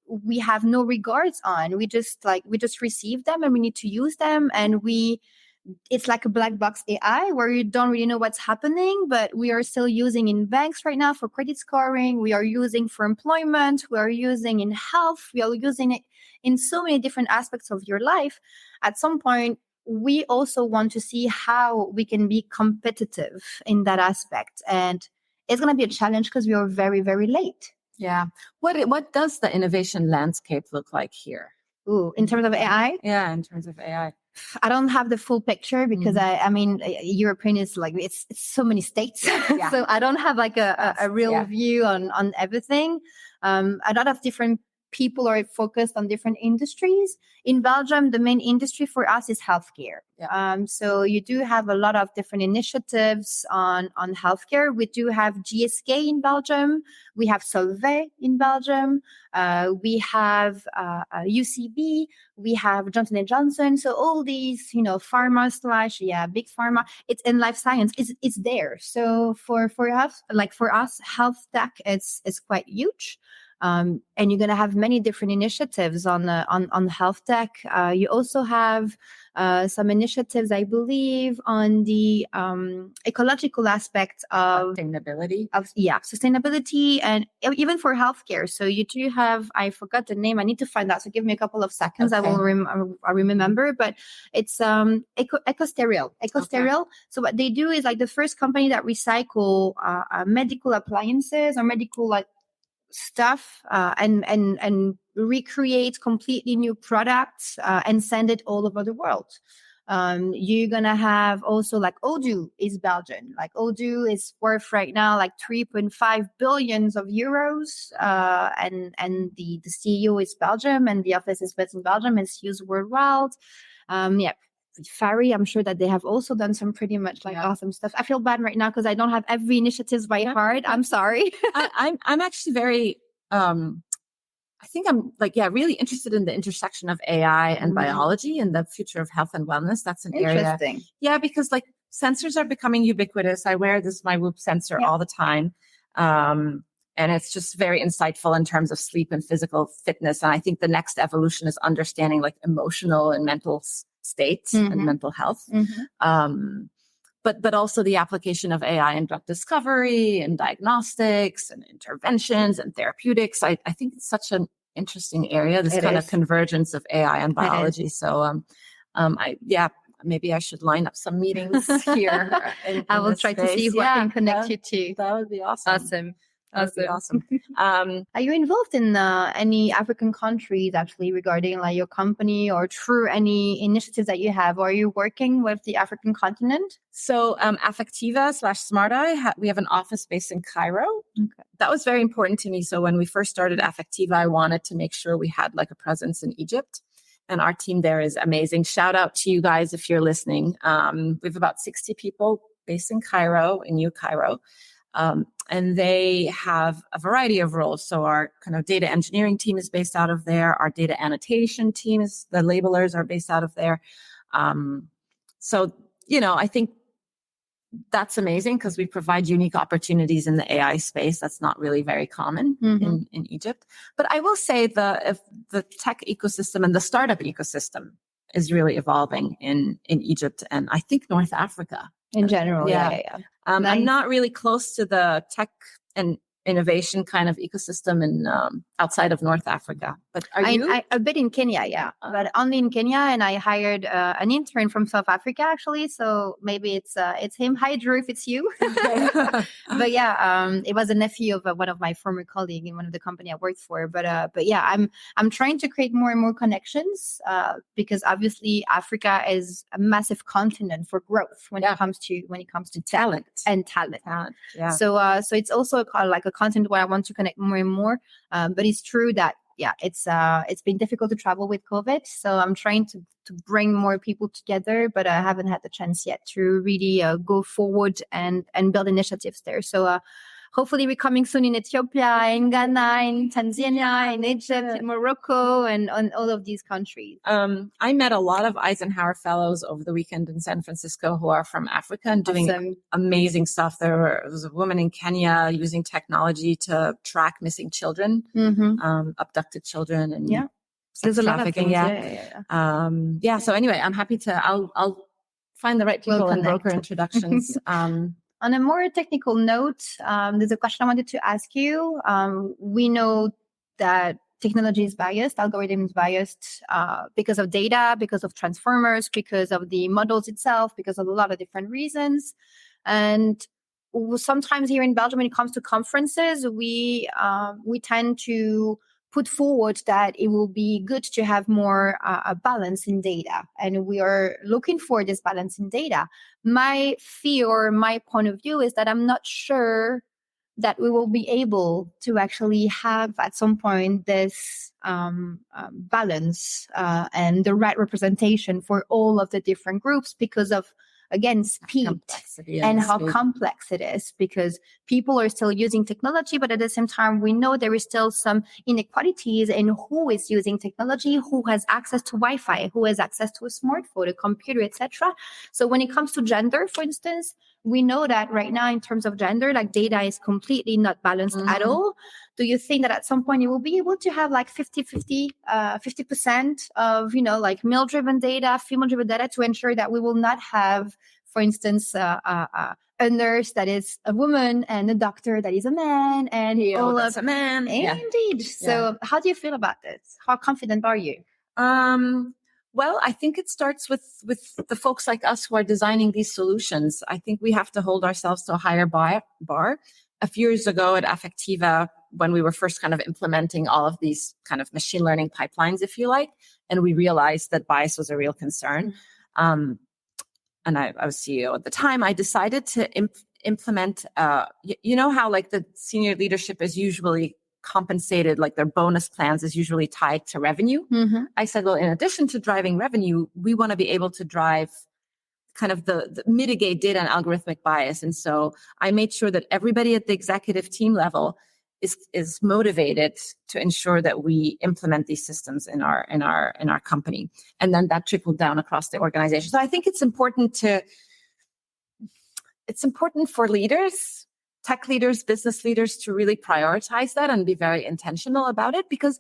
[SPEAKER 3] we have no regards on. We just receive them and we need to use them, and it's like a black box AI where you don't really know what's happening, but we are still using in banks right now for credit scoring. We are using for employment. We are using in health. We are using it in so many different aspects of your life. At some point, we also want to see how we can be competitive in that aspect. And it's going to be a challenge because we are very, very late.
[SPEAKER 2] Yeah. What does the innovation landscape look like here?
[SPEAKER 3] Ooh, in terms of AI?
[SPEAKER 2] Yeah, in terms of AI.
[SPEAKER 3] I don't have the full picture because I mean, European is like, it's so many states. Yeah. So I don't have like a real view on everything. A lot of different people are focused on different industries. In Belgium, the main industry for us is healthcare. Yeah. So you do have a lot of different initiatives on healthcare. We do have GSK in Belgium. We have Solvay in Belgium. We have UCB. We have Johnson & Johnson. So all these, pharma / big pharma, it's in life science. It's there. So for us, health tech is quite huge. And you're going to have many different initiatives on health tech. You also have some initiatives, I believe, on the ecological aspect of
[SPEAKER 2] sustainability.
[SPEAKER 3] Sustainability, and even for healthcare. So you do have, I forgot the name. I need to find out. So give me a couple of seconds. Okay. I will remember. But it's EcoSterial. Okay. So what they do is like the first company that recycle medical appliances or medical stuff and recreate completely new products and send it all over the world. You're gonna have also like Odoo is Belgian. Like Odoo is worth right now like 3.5 billion euros, and the CEO is Belgium and the office is based in Belgium. It's used worldwide. Fari, I'm sure that they have also done some pretty much awesome stuff. I feel bad right now because I don't have every initiative by heart. I'm sorry.
[SPEAKER 2] I'm actually very, I think I'm really interested in the intersection of AI and biology and the future of health and wellness. That's an area.
[SPEAKER 3] Interesting.
[SPEAKER 2] Yeah, because sensors are becoming ubiquitous. I wear my Whoop sensor all the time. And it's just very insightful in terms of sleep and physical fitness. And I think the next evolution is understanding emotional and mental states and mental health. But also the application of AI in drug discovery and diagnostics and interventions and therapeutics. I think it's such an interesting area, this kind of convergence of AI and biology. So maybe I should line up some meetings here.
[SPEAKER 3] I will try to see who I can connect you to.
[SPEAKER 2] That would be awesome. Awesome.
[SPEAKER 3] Are you involved in any African countries actually regarding your company or through any initiatives that you have? Or are you working with the African continent?
[SPEAKER 2] So Affectiva / Smart Eye, we have an office based in Cairo. Okay. That was very important to me. So when we first started Affectiva, I wanted to make sure we had a presence in Egypt. And our team there is amazing. Shout out to you guys if you're listening. We have about 60 people based in Cairo, in New Cairo. And they have a variety of roles. So our kind of data engineering team is based out of there. Our data annotation team the labelers are based out of there. So, I think that's amazing because we provide unique opportunities in the AI space. That's not really very common in Egypt. But I will say if the tech ecosystem and the startup ecosystem is really evolving in Egypt and I think North Africa.
[SPEAKER 3] In general, yeah.
[SPEAKER 2] Nice. I'm not really close to the tech and innovation kind of ecosystem in outside of North Africa. But are you?
[SPEAKER 3] A bit in Kenya, yeah, but only in Kenya. And I hired an intern from South Africa, actually. So maybe it's him. Hi, Drew, if it's you. But yeah, it was a nephew of one of my former colleagues in one of the company I worked for. But yeah, I'm trying to create more and more connections because obviously Africa is a massive continent for growth when it comes to talent and talent.
[SPEAKER 2] Yeah.
[SPEAKER 3] So it's also like a content where I want to connect more and more. But it's true that, it's been difficult to travel with COVID. So I'm trying to bring more people together, but I haven't had the chance yet to really go forward and build initiatives there. So hopefully we're coming soon in Ethiopia, in Ghana, in Tanzania, in Egypt, in Morocco, and on all of these countries.
[SPEAKER 2] I met a lot of Eisenhower Fellows over the weekend in San Francisco who are from Africa and doing amazing stuff. There was a woman in Kenya using technology to track missing children, abducted children, and
[SPEAKER 3] there's a lot of things.
[SPEAKER 2] So anyway, I'm happy to. I'll find the right people and broker introductions.
[SPEAKER 3] On a more technical note, there's a question I wanted to ask you. We know that technology is biased, algorithm is biased because of data, because of transformers, because of the models itself, because of a lot of different reasons. And sometimes here in Belgium, when it comes to conferences, we tend to put forward that it will be good to have more a balance in data. And we are looking for this balance in data. My fear, my point of view is that I'm not sure that we will be able to actually have at some point this balance and the right representation for all of the different groups because of, again, speed and how complex it is, because people are still using technology, but at the same time, we know there is still some inequalities in who is using technology, who has access to Wi-Fi, who has access to a smartphone, a computer, etc. So when it comes to gender, for instance, we know that right now in terms of gender, like data is completely not balanced at all. Do you think that at some point you will be able to have like 50% of, like male-driven data, female-driven data to ensure that we will not have, for instance, a nurse that is a woman and a doctor that is a man and
[SPEAKER 2] that's a man.
[SPEAKER 3] Indeed. So how do you feel about this? How confident are you?
[SPEAKER 2] Well, I think it starts with the folks like us who are designing these solutions. I think we have to hold ourselves to a higher bar. A few years ago at Affectiva, when we were first kind of implementing all of these kind of machine learning pipelines, if you like, and we realized that bias was a real concern. And I was CEO at the time, I decided to implement, how like the senior leadership is usually compensated, like their bonus plans is usually tied to revenue. I said, well, in addition to driving revenue, we want to be able to drive kind of the mitigate data and algorithmic bias. And so I made sure that everybody at the executive team level is motivated to ensure that we implement these systems in our company. And then that trickled down across the organization. So I think it's important for leaders, tech leaders, business leaders to really prioritize that and be very intentional about it. Because,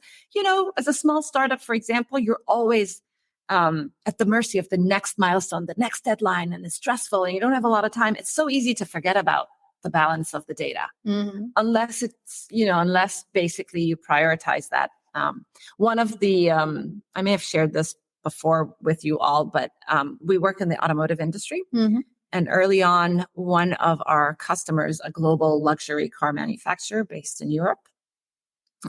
[SPEAKER 2] as a small startup, for example, you're always at the mercy of the next milestone, the next deadline, and it's stressful and you don't have a lot of time. It's so easy to forget about the balance of the data, unless basically you prioritize that. One of the, I may have shared this before with you all, but we work in the automotive industry. And early on, one of our customers, a global luxury car manufacturer based in Europe,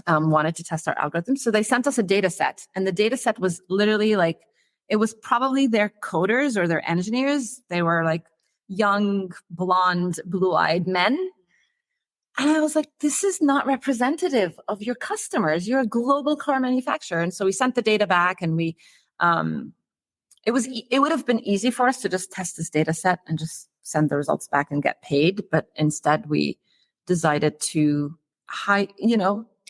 [SPEAKER 2] wanted to test our algorithms. So they sent us a data set, and the data set was literally it was probably their coders or their engineers. They were like young, blonde, blue-eyed men. And I was like, this is not representative of your customers. You're a global car manufacturer. And so we sent the data back, and it would have been easy for us to just test this data set and just send the results back and get paid. But instead we decided to I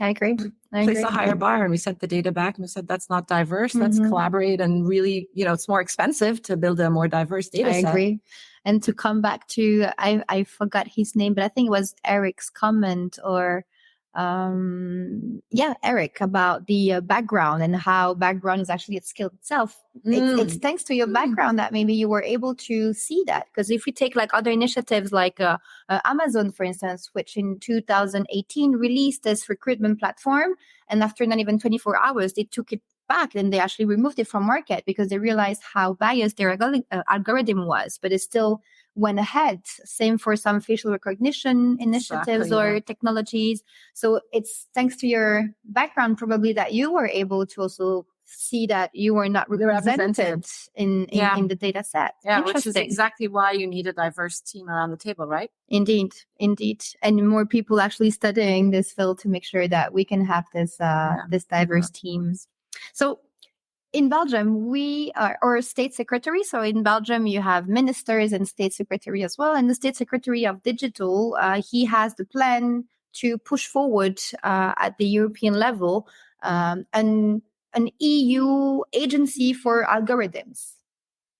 [SPEAKER 3] agree.
[SPEAKER 2] Place a higher bar, and we sent the data back and we said, that's not diverse. Let's collaborate, and really, it's more expensive to build a more diverse data set.
[SPEAKER 3] I agree. And to come back to, I forgot his name, but I think it was Eric's comment or Eric, about the background and how background is actually a skill itself. It's thanks to your background that maybe you were able to see that. Because if we take like other initiatives like Amazon, for instance, which in 2018 released this recruitment platform, and after not even 24 hours, they took it back and they actually removed it from market because they realized how biased their algorithm was, but it still went ahead. Same for some facial recognition initiatives or technologies. So it's thanks to your background probably that you were able to also see that you were not represented in the data set.
[SPEAKER 2] Yeah, which is exactly why you need a diverse team around the table, right?
[SPEAKER 3] Indeed. And more people actually studying this field to make sure that we can have this diverse teams. So in Belgium, we are or state secretary. So in Belgium, you have ministers and state secretary as well. And the state secretary of digital, he has the plan to push forward at the European level an EU agency for algorithms.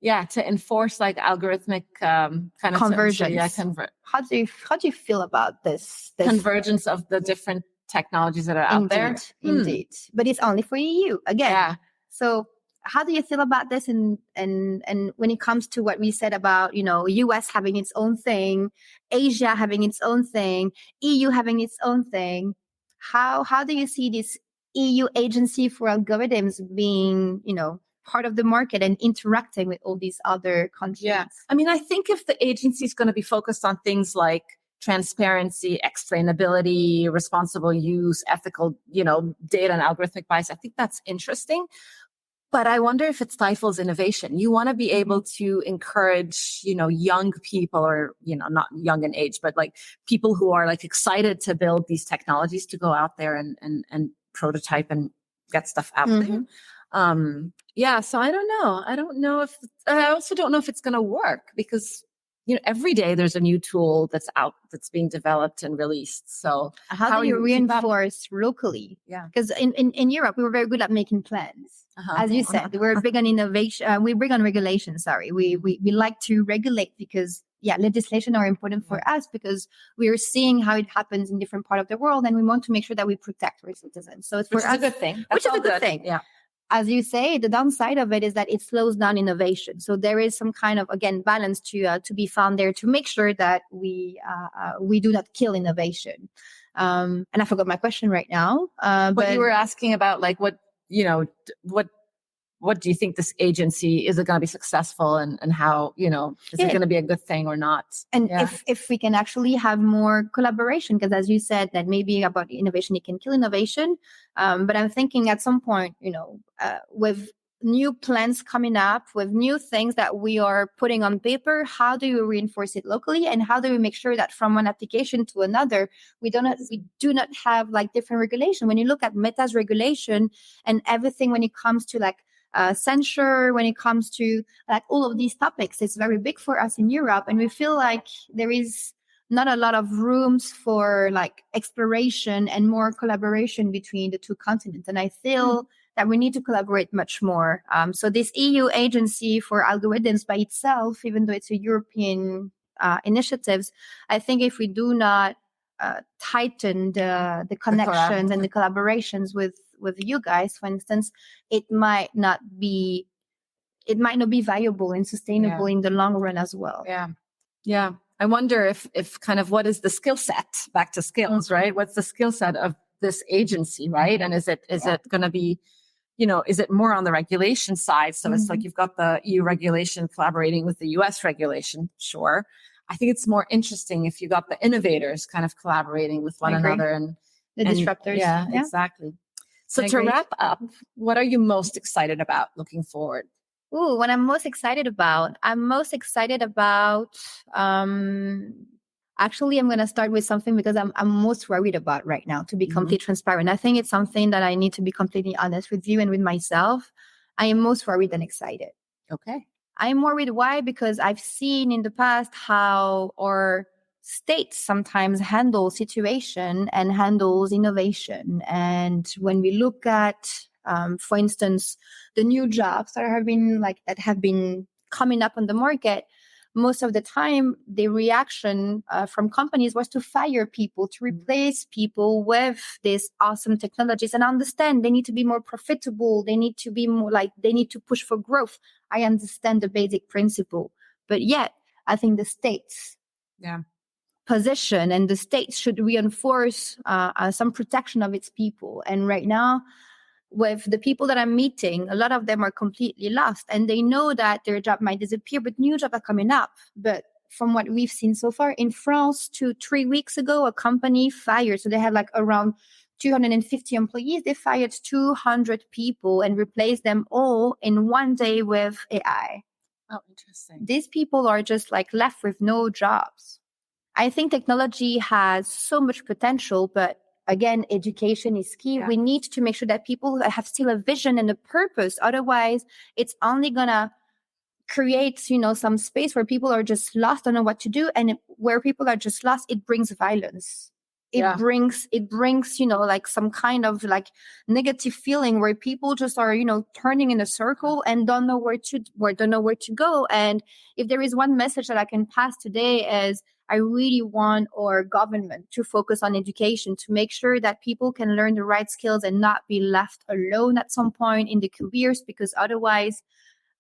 [SPEAKER 2] Yeah, to enforce like algorithmic kind of
[SPEAKER 3] convergence. How do you feel about this
[SPEAKER 2] convergence of the different technologies that are out there?
[SPEAKER 3] Indeed. But it's only for EU again.
[SPEAKER 2] Yeah.
[SPEAKER 3] So how do you feel about this? And when it comes to what we said about, US having its own thing, Asia having its own thing, EU having its own thing, how do you see this EU agency for algorithms being, part of the market and interacting with all these other countries?
[SPEAKER 2] Yeah. I mean, I think if the agency is going to be focused on things like transparency, explainability, responsible use, ethical, data and algorithmic bias, I think that's interesting. But I wonder if it stifles innovation. You want to be able to encourage, young people or, not young in age, but like people who are like excited to build these technologies to go out there and prototype and get stuff out there. So I don't know. I also don't know if it's going to work because, every day there's a new tool that's out, that's being developed and released. So
[SPEAKER 3] how do you reinforce locally?
[SPEAKER 2] Yeah.
[SPEAKER 3] Because in Europe, we were very good at making plans. As you said, we're big on innovation. We're big on regulation. Sorry. We like to regulate because legislation are important for us because we are seeing how it happens in different parts of the world. And we want to make sure that we protect our citizens. So it's for us
[SPEAKER 2] a good thing.
[SPEAKER 3] Which is a good thing.
[SPEAKER 2] Yeah.
[SPEAKER 3] As you say, the downside of it is that it slows down innovation. So there is some kind of, again, balance to be found there to make sure that we do not kill innovation. And I forgot my question right now.
[SPEAKER 2] But you were asking about like what do you think this agency, is it going to be successful and how, is it going to be a good thing or not?
[SPEAKER 3] And if we can actually have more collaboration, because as you said, that maybe about innovation, it can kill innovation. But I'm thinking at some point, with new plans coming up, with new things that we are putting on paper, how do you reinforce it locally? And how do we make sure that from one application to another, we do not have like different regulation? When you look at Meta's regulation and everything, when it comes to like censure, when it comes to like all of these topics, it's very big for us in Europe. And we feel like there is not a lot of rooms for like exploration and more collaboration between the two continents. And I feel that we need to collaborate much more. So this EU agency for algorithms by itself, even though it's a European initiatives, I think if we do not tighten the connections and the collaborations with you guys, for instance, it might not be viable and sustainable in the long run as well.
[SPEAKER 2] Yeah. I wonder if kind of what is the skill set, back to skills, right? What's the skill set of this agency, right? And is it going to be, is it more on the regulation side? So it's like you've got the EU regulation collaborating with the US regulation. Sure. I think it's more interesting if you got the innovators kind of collaborating with one another and
[SPEAKER 3] the disruptors.
[SPEAKER 2] Yeah, exactly. So to wrap up, what are you most excited about looking forward?
[SPEAKER 3] Ooh, what I'm most excited about? Actually, I'm going to start with something because I'm most worried about right now, to be completely transparent. I think it's something that I need to be completely honest with you and with myself. I am most worried than excited.
[SPEAKER 2] Okay.
[SPEAKER 3] I'm worried. Why? Because I've seen in the past how our states sometimes handle situation and handles innovation. And when we look at, for instance, the new jobs that have been coming up on the market, most of the time, the reaction from companies was to fire people, to replace people with these awesome technologies, and understand they need to be more profitable. They need to be more they need to push for growth. I understand the basic principle, but yet I think the states position and the states should reinforce some protection of its people. And right now, with the people that I'm meeting, a lot of them are completely lost, and they know that their job might disappear, but new jobs are coming up. But from what we've seen so far in France, 2-3 weeks ago, a company fired. So they had around 250 employees. They fired 200 people and replaced them all in one day with AI.
[SPEAKER 2] Oh, interesting.
[SPEAKER 3] These people are just left with no jobs. I think technology has so much potential, but again, education is key. Yeah. We need to make sure that people have still a vision and a purpose. Otherwise, it's only going to create, some space where people are just lost, don't know what to do. And where people are just lost, it brings violence. It brings, some kind of negative feeling where people just are, turning in a circle and don't know where to go. And if there is one message that I can pass today is, I really want our government to focus on education, to make sure that people can learn the right skills and not be left alone at some point in the careers, because otherwise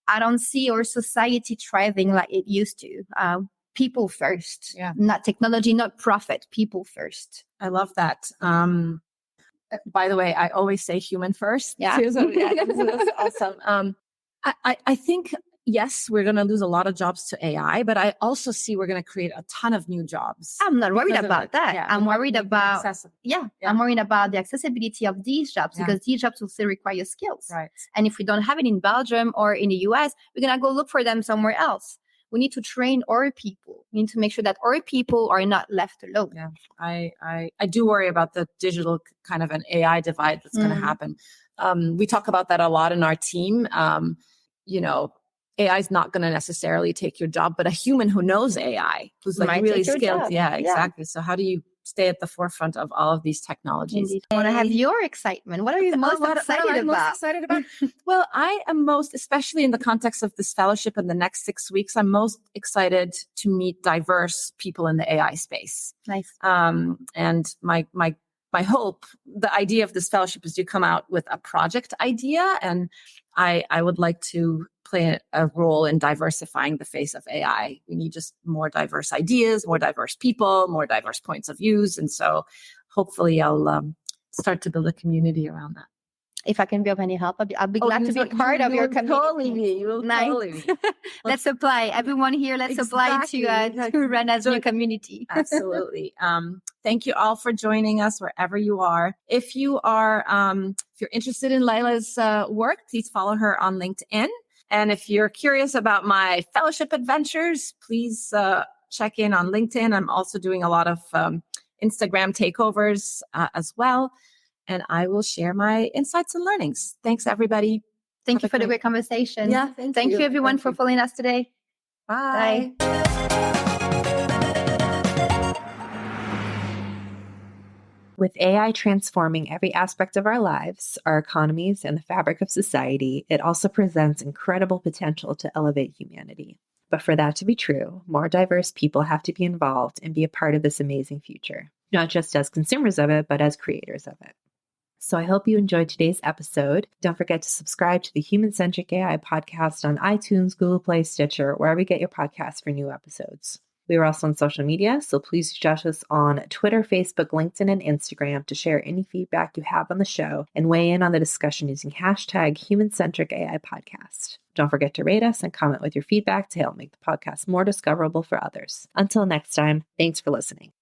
[SPEAKER 3] I don't see our society thriving like it used to. People first, not technology, not profit, people first.
[SPEAKER 2] I love that. By the way, I always say human first.
[SPEAKER 3] Yeah.
[SPEAKER 2] Too, so that's awesome. I think, yes, we're going to lose a lot of jobs to AI, but I also see we're going to create a ton of new jobs.
[SPEAKER 3] I'm not worried about that. Yeah, I'm worried about I'm worried about the accessibility of these jobs, because these jobs will still require skills.
[SPEAKER 2] Right.
[SPEAKER 3] And if we don't have it in Belgium or in the US, we're going to go look for them somewhere else. We need to train our people. We need to make sure that our people are not left alone.
[SPEAKER 2] Yeah, I do worry about the digital kind of an AI divide that's going to happen. We talk about that a lot in our team. AI is not going to necessarily take your job, but a human who knows AI, who's really skilled. Yeah, exactly. So how do you stay at the forefront of all of these technologies?
[SPEAKER 3] Indeed. I want to have your excitement. What are you most excited about?
[SPEAKER 2] Well, I am most, especially in the context of this fellowship in the next 6 weeks, I'm most excited to meet diverse people in the AI space.
[SPEAKER 3] Nice.
[SPEAKER 2] And my hope, the idea of this fellowship is you come out with a project idea, and I would like to play a role in diversifying the face of AI. We need just more diverse ideas, more diverse people, more diverse points of views. And so hopefully I'll start to build a community around that.
[SPEAKER 3] If I can be of any help, I'll be glad to be part of your community.
[SPEAKER 2] You will totally be.
[SPEAKER 3] Let's apply. Everyone here, let's apply to run as your community.
[SPEAKER 2] Absolutely. Thank you all for joining us wherever you are. If you are, if you're interested in Leila's work, please follow her on LinkedIn. And if you're curious about my fellowship adventures, please check in on LinkedIn. I'm also doing a lot of Instagram takeovers as well. And I will share my insights and learnings. Thanks, everybody.
[SPEAKER 3] Thank you for the great conversation.
[SPEAKER 2] Yeah,
[SPEAKER 3] thank you everyone for following us today.
[SPEAKER 2] Bye.
[SPEAKER 1] With AI transforming every aspect of our lives, our economies, and the fabric of society, it also presents incredible potential to elevate humanity. But for that to be true, more diverse people have to be involved and be a part of this amazing future, not just as consumers of it, but as creators of it. So I hope you enjoyed today's episode. Don't forget to subscribe to the Human Centric AI podcast on iTunes, Google Play, Stitcher, wherever you get your podcasts for new episodes. We are also on social media, so please reach us on Twitter, Facebook, LinkedIn, and Instagram to share any feedback you have on the show and weigh in on the discussion using hashtag Human-Centric AI Podcast. Don't forget to rate us and comment with your feedback to help make the podcast more discoverable for others. Until next time, thanks for listening.